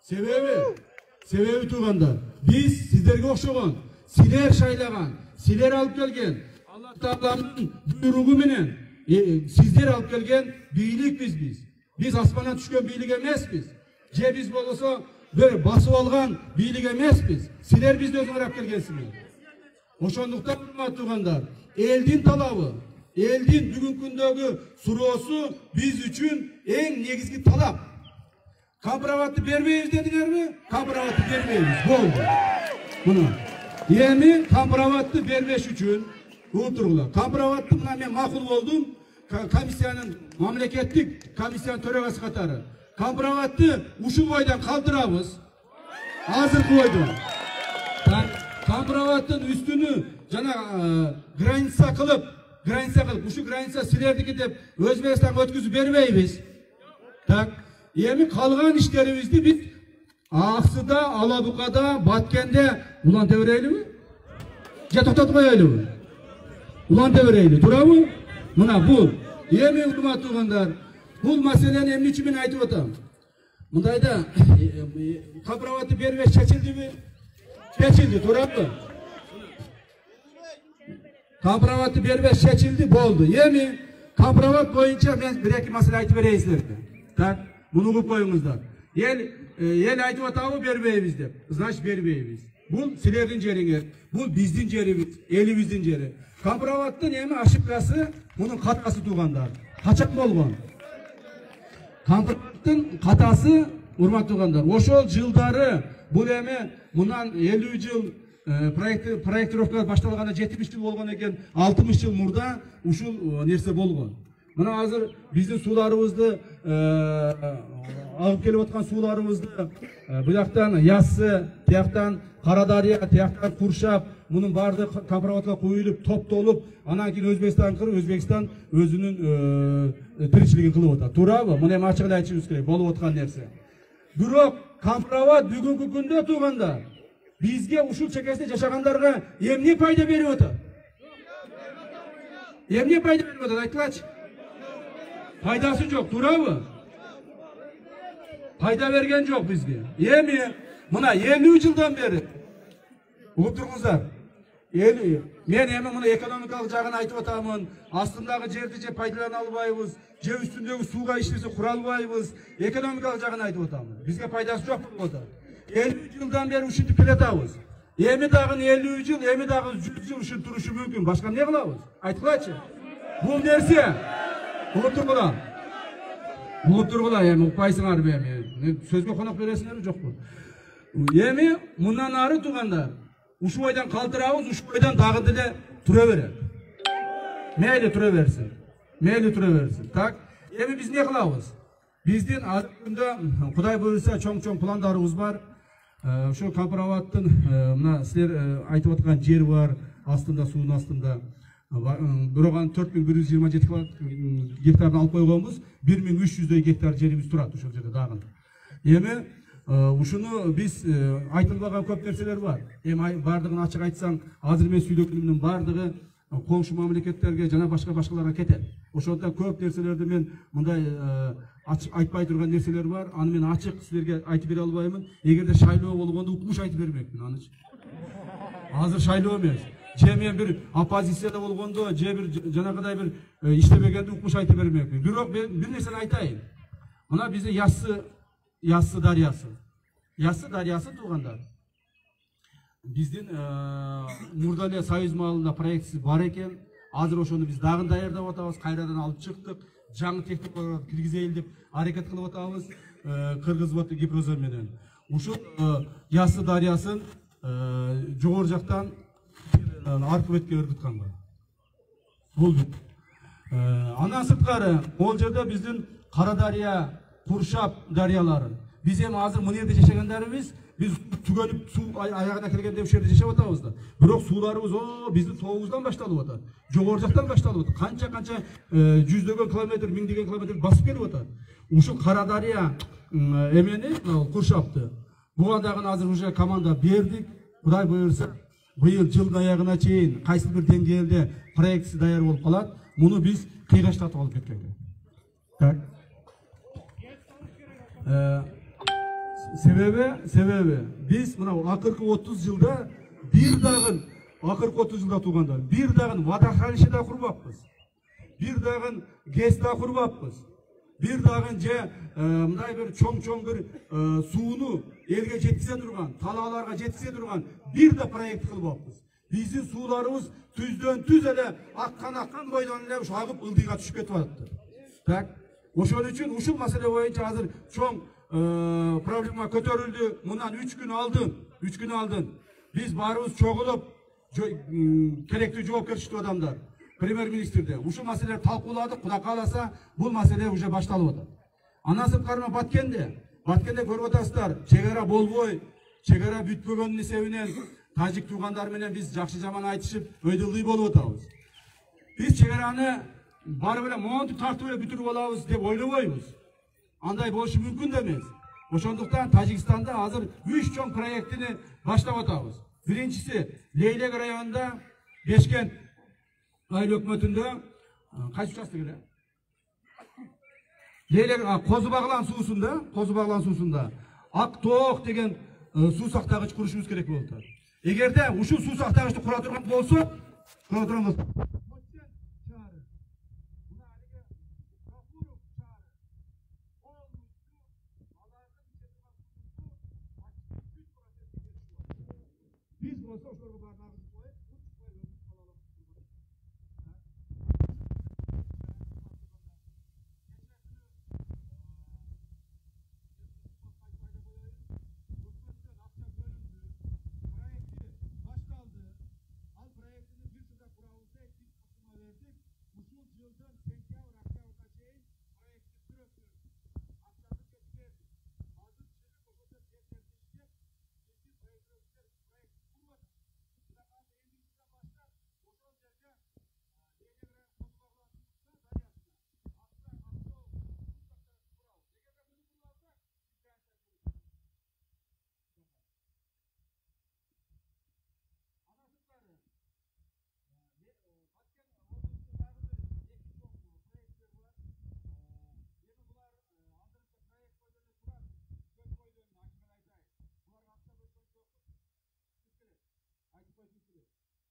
[SPEAKER 6] Себеби туугандар, биз сиздерге окшогон, силер шайлаган, силер алып келген, Алла Тааланын буйругу менен сиздер алып келген бийликпиз биз. Биз аспандан түшкөн бийлик эмеспиз. Же биз болсо бир басып алган бийлик эмеспиз. Силер бизди өзүңөр алып келгенсиңер. Ошондуктан урматтуу туугандар, элдин талабы, элдин бүгүнкү күндөгү суроосу биз үчүн эң негизги талап. Компроматты бербейбиз дедиңерби? Компроматты бербейбиз. Болду. Мына. Эми компроматты бербеш үчүн утургула. Компроматты мына мен макул болдум. Комиссиянын, мамлекеттик комиссиянын төрагасы катары. Компроматты ушул бойдан калтырабыз. Азыркы бойдон. Компроматтын үстүнү жана граница кылып, ушу граница силердики деп Өзбекстанга өткүзүп бербейбиз. Так. Эми калган иштерибизди биз Аксыда, Алабукада, Баткенде уланта берейлиби? Же токтотуп коелуби? Уланта берейли, туурабы? Мына бул. Эми урматтуу туугандар, бул маселени эмне үчүн мен айтып атам? Мындайда компроматты бербеш чечилдиби? Чечилди, туурабы? Компроматты бербеш чечилди, болду. Эми компромат боюнча мен бир эки маселе айтып берейин силерге. Так, bunu uqib qo'yingizlar. El aytib atabı bermeymiz deb. Значит bermeymiz. Bu sizlerдің жеріңер, bu біздің жерimiz, elimizdin жери. Компроваттың эми ашыққасы, bunun қатасы туғандар. Қачақ болған. Компроваттың қатасы урмат туғандар. Ошол жылдары бұл эми мындан 50 жыл проектировкалар башталганда 70 жыл болгон экен, 60 жыл мурда ушул нерсе болгон. Мына азыр биздин сууларыбызды алып келип аткан сууларыбызды бuyактан Яссы, тияктан Карадария, тияктан Куршап, мунун баардыгы компроватка куюлуп, топтолуп, анан кийин Өзбекстан өзүнүн тиричилигин кылып атат. Туурабы? Муну эми ачык эле айтышыбыз керек, болуп аткан нерсе. Бирок компроват бүгүнкү күндө туугандар бизге ушул чекесинде жашагандарга эмне пайда берип атат? Эмне пайда берип атат? Айтылачы. Пайдасы жок, туурабы? Пайда берген жок бизге. Эми мына 50 жылдан бери угуп тургуңуздар. Мен эми муну экономикалык жагын айтып атамын. Астындагы жерди же пайдалана албайбыз, же үстүндөгү сууга иштерсе кура албайбыз. Экономикалык жагын айтып атамын. Бизге пайдасы жок болуп атат. 50 жылдан бери ушинтип келатабыз. Эми дагы 50 жыл, эми дагы 100 жыл ушинтип турушу мүмкүн. Башка эмне кылабыз? Айткылачы. Бул нерсе угуп тургула. Угуп тургула, эми укпайсыңарбы эми? Сөзгө конок бересиңерби жокпу? Эми мындан ары туугандар, ушу бойдан калтырабыз, ушу бойдан дагы деле тура берет. Мейли тура берсин. Мейли тура берсин. Так, эми биз эмне кылабыз? Биздин азыр күндө Кудай буйруса чоң-чоң пландарыбыз бар. Ошо компроваттын мына силер айтып аткан жер бар, астында, суунун астында. Бирок анын 4127 гектарын алып койгонбуз, 1300 гектар жерибиз турат ошол жерде дагы. Эми ушуну биз айтылбаган көп нерселер бар. Эми бардыгын ачык айтсаң, азыр мен сүйлөгөнүмдүн бардыгы коңшу мамлекеттерге жана башкаларга кетет. Ошондон көп нерселерди мен мындай айтпай турган нерселер бар. Аны мен ачык силерге айтып бере албаймын. Эгерде шайлоо болгондо укмуш айтып бермекмин анычы. Азыр шайлоо эмес. Же мен бир оппозицияда болгондо, же бир жанагыдай бир иштебегенде укмуш айтып бермекмин. Бирок мен бир нерсени айтайын. Мына бизде Яссы дарыясы. Яссы дарыясы туугандар. Биздин мурда эле Союз маалында проектиси бар экен. Азыр ошону биз дагы даярдап атабыз, кайрадан алып чыктык. Жаңы техникаларды киргизейин деп аракет кылып атабыз. Кыргыз боты гипрозор менен. Ушул Яссы дарыясын жогору жактан аркыбетке ыргытканга. Бул андан сырткары ол жерде биздин Карадария, Куршап дарыяларын. Биз эми азыр мына жерде жашагандарыбыз, биз түгөнүп суу аягына келгенде ушул жерде жашап атабыз да. Бирок сууларыбыз биздин тоогубуздан башталып атат. Жогору жактан башталып атат. Канча жүздөгөн километр, миңдеген километр басып келип атат. Ушул Карадария эмени, Куршапты. Буга дагы азыр уже команда бердик. Кудай буйрса, быйыл жылдын аягына чейин кайсы бир деңгээлде проектси даяр болуп калат. Муну биз кыйгаштатып алып кеткенге. Так. Себеби биз мына акыркы 30 жылда бир дагы акыркы 30 жылда туугандар, бир дагы водохранилище да курбаппыз. Бир дагы ГЭС да курбаппыз. Бир дагы же мындай бир чоң бир сууну элге жеткизе турган, талааларга жеткизе турган бир да проект кылбаппыз. Биздин сууларыбыз түздөн-түз эле аккан бойдон эле агып ылдыйга түшүп кетип атат. Так, ошон үчүн ушул маселе боюнча азыр чоң проблема көтөрүлдү. Мындан 3 күн алдын биз баарыбыз чогулуп керектүү жоопкерчиликтүү адамдар премьер-министрде ушул маселелерди талкууладык. Кудай кааласа бул маселе уже башталып атат. Андан сырткары Баткенде көрүп атасыздар, чек ара болбой, чек ара бүтпөгөнүн эсебинен тажик туугандар менен биз жакшы жаман айтышып өйдөлүй болуп атабыз. Биз чек араны барып эле монтип тартып эле бүтүрүп алабыз деп ойлобойбуз. Андай болушу мүмкүн да эмес. Ошондуктан Тажикстанда азыр 3 чоң проектини баштап атабыз. Биринчиси Лейлек районунда, Бешкент айыл өкмөтүндө кайсы участок эле? Лейлек Козу Баглан суусунда Ак Тоок деген суу сактагыч курушубуз керек болуп атат. Эгерде ушул суу сактагычты кура турган болсо, болса ошолорго баарын коюп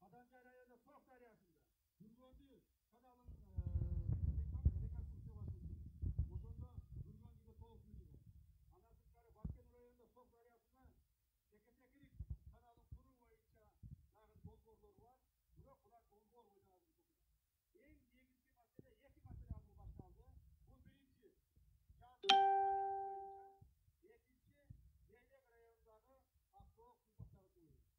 [SPEAKER 6] Kadanca rayonunda Sok Deryası'nda Gürgöndü kanalın rekonstrüksiyon başladı. Oşonda Gürgön gibi soğuk suyu var. Anasıkları Bakken rayonunda Sok Deryası'nda Teketekilik kanalın kuru boyunca nağın dolgorları var. Buna kulak dolgor boyunca en negizgi mesele iki mesele alınıp başlandı. Bu birinci Canlı boyunca, ikinci Zeynep rayonunдағы Aksoğuk suyu başladı.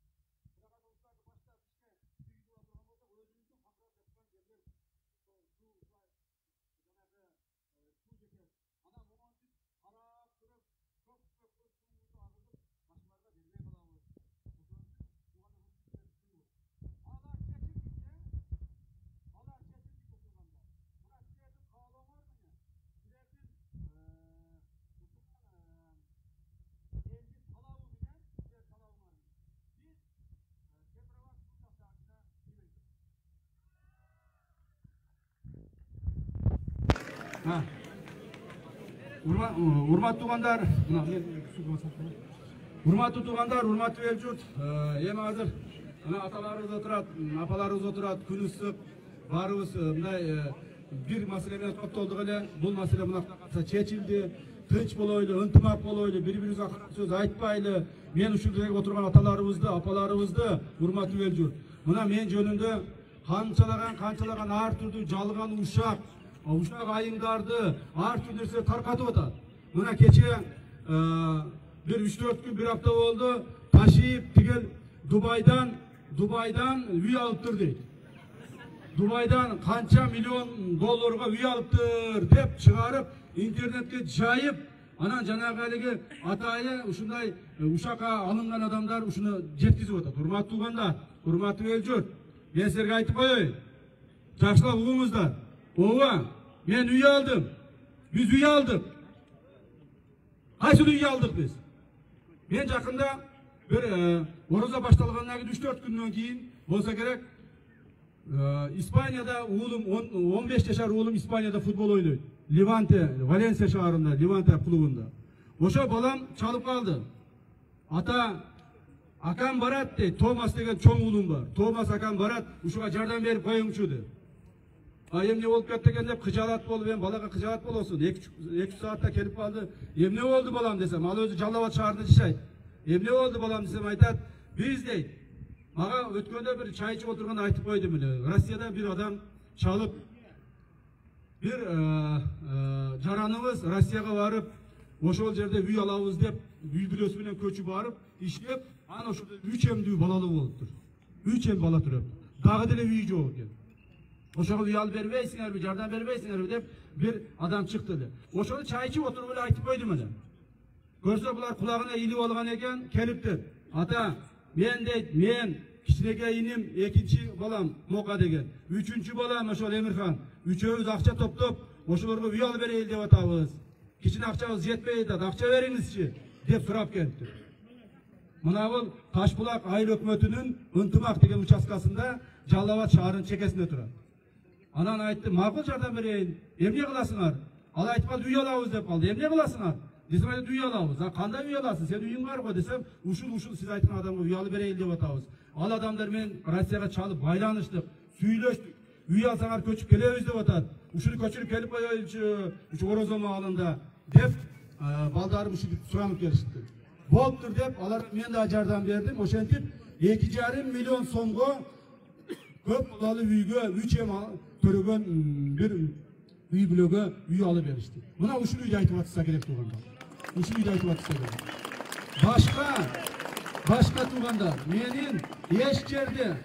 [SPEAKER 6] Урматтуу туугандар, урматтуу эл журт, эми азыр аталарыбыз отурат, апаларыбыз отурат, күн ысык, баарыбыз мындай бир маселе менен топтолдук эле. Бул маселе мынакта чечилди. Тынч болойлу, ынтымак болойлу, бири-бирибизге сөз айтпайлы. Мен ушул жерге отурган аталарыбызды, апаларыбызды, урматтуу эл журт, мына мен жөнүндө канчалаган ар түрдүү жалган ушак айыңдарды ар түрдүү нерсе таркатып атат. Мына кече bir 3-4 gün bir hafta oldu. Taşıyıp tigel Dubai'dan üye alıptır deydi. Dubai'dan kança milyon dollarga üye alıptır dep çıkarıp internetke jayıp anan janagı haligi atayı uşunday uşaka alıngan adamlar uşunu jetkizip atат. Урматтуу туугандар, урматтуу эл журт, мен силерге айтып коеюн. Жакшылап угуңуздар. Ооба, мен үй aldım. Biz үй aldık. Kayсы үй aldık biz? Ben жақында bir oruza baştalğandan 3-4 gündən keyin bolsa gerek İspanya'da oğlum 15 yaşar oğlum İspanya'da futbol oynuyor. Levante, Valencia şaharında, Levante klubunda. Oşa balam çalıp kaldı. Ata Akan Barat de, Thomas degen çoğun oğlum var. Thomas Akan Barat uşuğa jardan berip koyuңчу de. Emne olup ketти eкен деп кыжалат болуп, ben balaga kıjalat bolосун. 2 saatte kelip kaldı. Emne oldu balam desem, al özü Жалал Абад şaharında жашайт. Emne oldu balam desem aytat, biz deyt. Maga ötkönde bir çay içip oturgan aytıp koydu bile. Rossiyada bir adam çalıp bir jaranыбыз Rossiyaga barıp oşol jerde üy alabыз dep, üy bülösü менен köçüp barıp işlep, ana oşolda 3 emdүү balalı boluptur. 3 em bala turap. Dagı dele üy jok eкен. Oşoğlu üy alıp berбейсиңерби, jardan berбейсиңерби dep bir adam çıktı de. Oşolu çay içip oturup ele aytıp koydu mele. Görse bular kulağına ilip algan eken, keliptir. Ata, men kiçineke inim, ekinci balam Moka degen. Üçüncü balam oşol Emirhan. Üçөөбүз акча топтоп, oşolorga üy alıp bereyil dep atabыз. Kiçine akçabız jetpey atat, akça veriңizçi dep surap keliptir. Mına bul Taşbulak Ayıl Ökmötünün Ынтымак деген участкасында Жалал Абад шаарынын чекесинде турат. Anan aytты, makul jardan bereyин. Emne kılasыңар? Al aytпады, üy alabыз деп kaldı. Emne kılasыңар? Desem aytты, üy alabыз. Kандай üy alasың? Sen üyün var go desem, uşul siz aytқан adamga üy alıp bereyil dep atabыз. Al adamlar men Rossiyaga çalıp baylanıştık, süйлөштүк. Üy alsаңар köçüp kelebиз деп atat. Uşunu köçürüp kelip koyoyunчu, şu Orozo maalında dep baldarım uşu suranıp gelişti. Boluptur dep, alar men da jardan berdim. Oşentip 2,5 milyon so'mga köp balалы үйгө 3 em төрөгөн bir uy бүлөгө uy alып berишti. Muna ушул үйдү айтып атса керек туганда. Ушул үйдү айтып атса керек. Başka tuğanlar, menin eş yerde,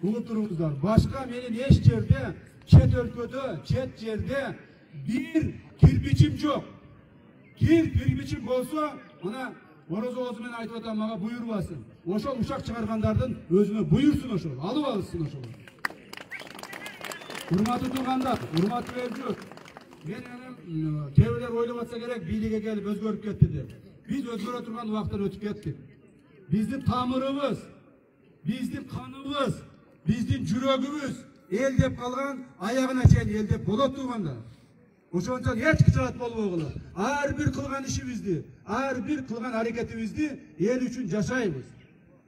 [SPEAKER 6] uğup durumuzlar, başka menin eş yerde, çet ülkede, çet yerde bir kirpiçim yok. Kirpiçim olsa, ona Oroz Oğuz'un aytıp atan mağa buyurmasın. Oşol uşak çıkarganlardan özüne buyursun oşol, alıp alsın oşol. Hurmatlı tuğanlar, hurmatlı mevcut. Benim tevler oylap atsa gerek, bilige gelip özgörüp ketti de. Biz özgöre turgan uaktan ötüp kettik. Bizim tamırımız, bizim kanımız, bizim jürögümüz el dep kalgan, ayağına çeyin el dep bolat tuğanda. Oşonçan hiç kıçarat bolboğulu. Her bir kılgan işimizdi, her bir kılgan hareketimizdi el üçün yaşayımız.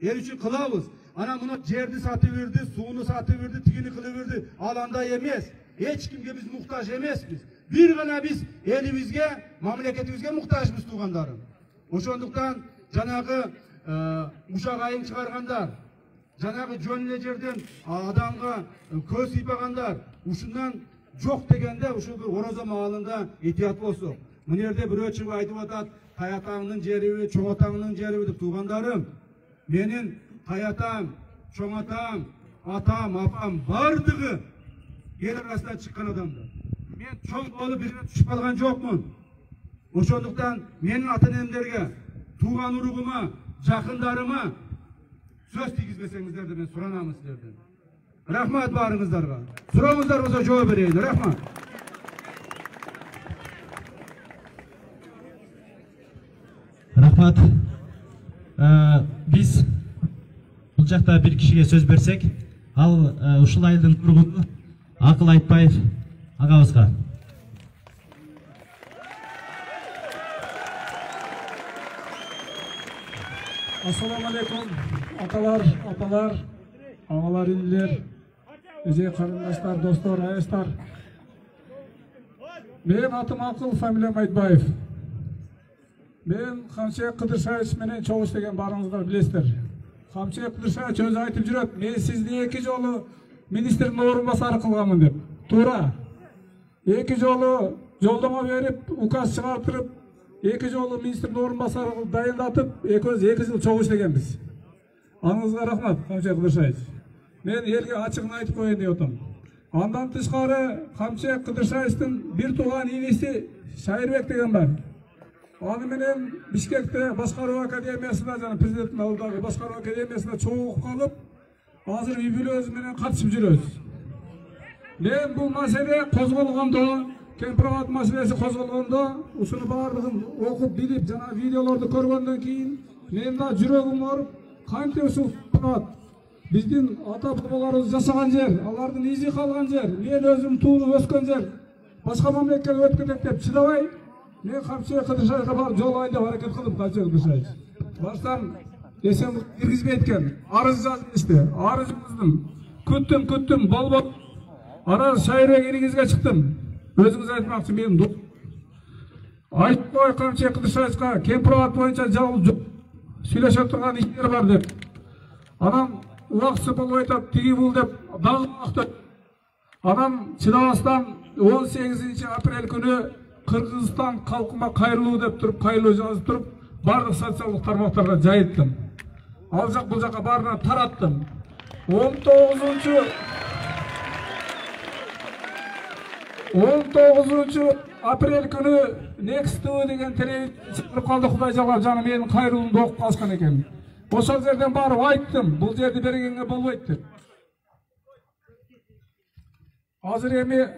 [SPEAKER 6] El üçün kılavuz. Ana buna cerdi satıverdi, suunu satıverdi, tigini kılıverdi. Alanda emez. Hiç kimge biz muhtaç emezmiz. Bir gana biz elimizge, mamleketimizge muhtaçmız tuğandarım. Oşonduktan janagı uşak ayın çıkarganlar, janagı jönle жерден adamga көз сыйпагандар, ушунdan жок дегенде ушул bir Oroza маалында этият болсок. Мына жерде бирөө чыгып айтып атат, Таятаңдын жери, Чоңотаңдын жери деп тугандарым. Менин Таятам, Чоңотам, атам, апам бардыгы ел арасынан чыккан адамдар. Мен чоң болуп бир түшүп калган жокмун. Ошондуктан менин ата-энемдерге, туган уругума, жақындарыма söz тигизбесеңиздер деп мен суранамын силерден. Рахмат барыңыздарга. Сурооңуздар болсо жооп берейин. Рахмат.
[SPEAKER 5] Рахмат. Биз бул жакта бир кишиге сөз берсек, ал ушул айылдын тургуну Акыл Айтбаев агабызга.
[SPEAKER 7] Assalamu alaikum, atalar, ağalar, inler, özel kardeşler, dostlar, ayestar. Benim adım Akıl, familiyam Айтбаев. Ben Kamçıya Kıdırşayıç menen çoğuş degen barыңızдар bilesizler. Kamçıya Kıdırşayıç özü aytıp жүрөт, men sizni 2 жолу министрдин орунбасары кылганмын деп. Туура. 2 жолу жолдомо берип, указ чыгартырып, 2 жолу министрдин орунбасары кылып дайындатып, экөөбүз 2 жыл чогуу иштегенбиз. Аңызга рахмат, Камчыя Кыдыршайыч. Мен элге ачыгын айтып коеюн деп атам. Андан тышкары Камчыя Кыдыршайычтын бир тууган инеси Шайырбек деген бар. Аны менен Бишкекте башкаруу академиясында жана президенттин алдындагы башкаруу академиясында чогуу окуп калып, азыр үй бүлөбүз менен катышып жүрөбүз. Мен бул маселе козголгондо, Кемпирабад маселеси козголгондо, ушуну баардыгын окуп билип, жана видеолорду көргөндөн кийин мен да жүрөгүм ооруп, кантип ушул биздин ата-бабаларыбыз жашаган жер, алардын изи калган жер, мен өзүм туулуп өскөн жер, башка мамлекетке өтүп кетет деп чыдабай, мен Камчыя Кыдыршайычка барып жол айын деп аракет кылдым. Камчыя Кыдыршайыч барсам эсен киргизбей эткен, арыз жазып ишти, арыз жаздым, күттүм, болбоду. Араз Шайырбек элиңизге чыктым. Өзүңүз айтмакчы, мен айтып кой Камчыя Кыдыршайычка Кемпирабад боюнча жабыл сүйлөшө турган иштер бар деп. Анан убакытсы болуп айтат, тиги бул деп дагы актап. Анан чыдабастан 18 апрель күнү Кыргызстан калкыма кайрылуу деп туруп, кайрылуу жазып туруп, бардык социалдык тармактарга жайыттым. Ал жак бул жака баарына тараттым. 19 апрель күнү Next TV деген телевизор чыгып калды, Кудай жалап жаны менин кайрылуумду окуп калышкан экен. Ошол жерден барып айттым, бул жерди бергенге болбойт деп. Азыр эми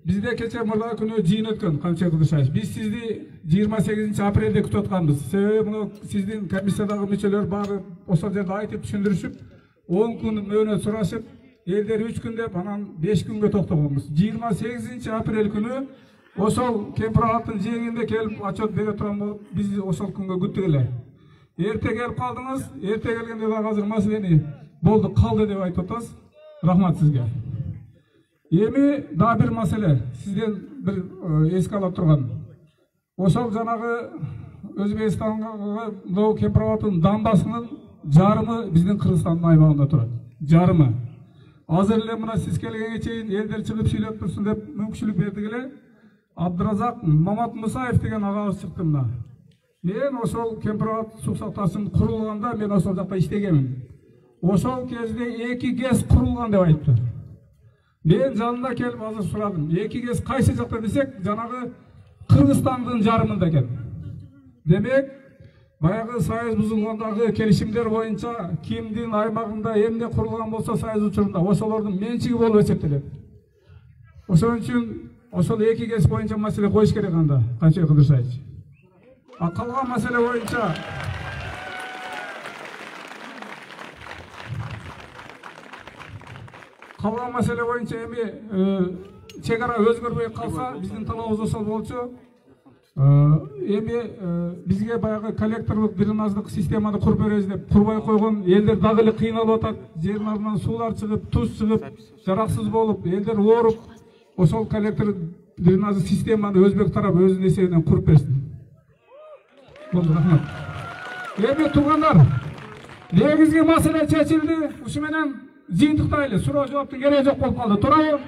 [SPEAKER 7] бизде кече мурда күнү жыйын өткөн, Камчыя Кыдыршайыч. Биз сизди 28 апрелде күтүп атканбыз. Себеби муну сиздин комиссиядагы мүчөлөр баары ошол жерде айтып түшүндүрүшүп, 10 күн мөөнөт сурашып, элдер 3 күн деп, анан 5 күнгө токтогонбуз. 28 апрель күнү ошол Кемпирабадтын жээгинде келип отчет бере турган болуп, биз ошол күнгө күттүк эле. Эрте келип калдыңыз, эрте келгенде дагы азыр маселени болду, калды деп айтып атасыз. Рахмат сизге. Эми да бир маселе, сизден бир эске ала турган. Ошол жанагы Өзбекстанга Кемпирабадтын дамбасынын жарымы биздин Кыргызстандын аймагында турат. Жарымы. Азыр эле мына сиз келгенге чейин элдер чыгып сүйлөп турсун деп мүмкүнчүлүк бердик эле. Абдыразак Маматмусаев деген агабыз чыкты мына. Мен ошол Кемпирабад суу сакташын курулганда мен ошол жакта иштегенмин. Ошол кезде 2 ГЭС курулган деп айтты. Мен жанына келип азыр сурадым. 2 ГЭС кайсы жакта десек, жанагы Кыргызстандын жарымында экен. Демек, баягы союз бузулгандагы келишимдер боюнча кимдин аймагында эмне курулган болсо союз учурунда ошолордун менчиги болуп эсептелет. Ошон үчүн ошол 2 ГЭС боюнча маселе коюш керек анда, Камчыбек Кыдыршаевич. Калган маселе боюнча эми чегара өзгөрбөй калса, биздин талабыбыз ошол болчу. Эми бизге баягы коллекторлук дренаждык системаны куруп беребиз деп курбай койгон элдер дагы эле кыйналып атат. Жеринарынан суулар чыгып, туз чыгып, жараксыз болуп, элдер ооруп, ошол коллектор дренаждык системаны өзбек тарабы өзүнүн эсебинен куруп берсин. Болду, рахмат. Эми туугандар, негизги маселе чечилди. Ушу менен жыйынтыктайлы. Суроо жооптун кереги жок болуп калды. Туурабы?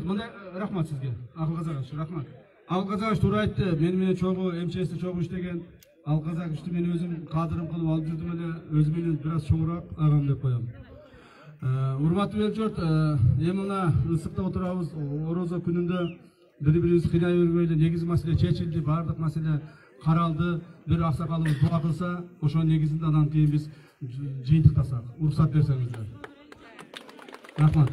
[SPEAKER 6] Мындай рахмат сизге. Акылказак, рахмат. Акылказак туура айтты. Мени менен чогуу МЧСте чогуу иштеген Акылказак мен өзүм кадырым кылып алып жүрдүм эле. Өзү менен бир аз чоңураак агам деп коем. Урматтуу эл журт, эми мына ысыкта отурабыз. Орозо күнүндө бири-бирибизди кыйнай бербөйлү, негизги маселе чечилди, баардык маселе каралды. Бир аксакалыбыз дуа кылса, ошонун негизинде анан кийин биз жыйынтыктасак, уруксат берсеңиздер. Рахмат.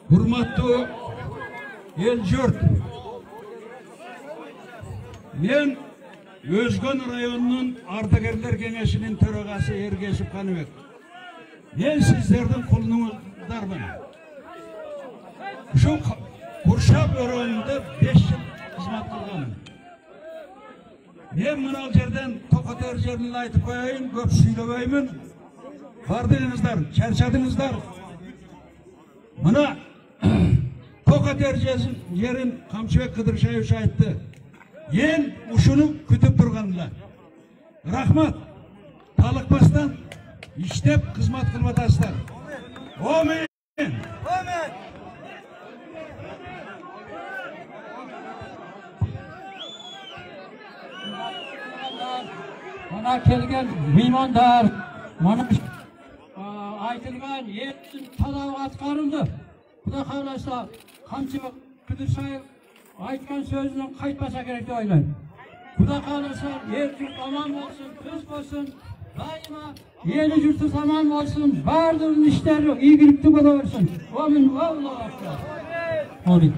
[SPEAKER 8] Hurmatlı el jurt. Men Özgön rayonunun Ardagerler Kengesinin töragası Ergesip Kanıbek. Men sizlerden kulunuzdarmın. Şu Kurşap rayonunda 5 yıl hizmet kılganım. Men mınal жерден Tokater jerini aytıp koyayım, köp süylebeymin. Vardınızlar, çerçadınızlar. Mına Tokater yerin Kamçıbek Kıdırşayev aytты. Yen uşunu kütüp durganlar. Rahmat. Talıkmastan iştep hizmet kılmataslar. Amin. Amin.
[SPEAKER 9] Mana kelgen mehmandar, mana aytılgan yetin talabı atkarıldı. Xudo xahlasa Kamçıbek Kıdırşayev aytgan sözünün qaytmasa gerek dep oylayman. Xudo xahlasa yer yurt aman bolsun, tinch bolsun, daima eli yurti aman bolsun, bardığın işleri iyilikli bo'laversin. Amin. Allohu akbar. Amin.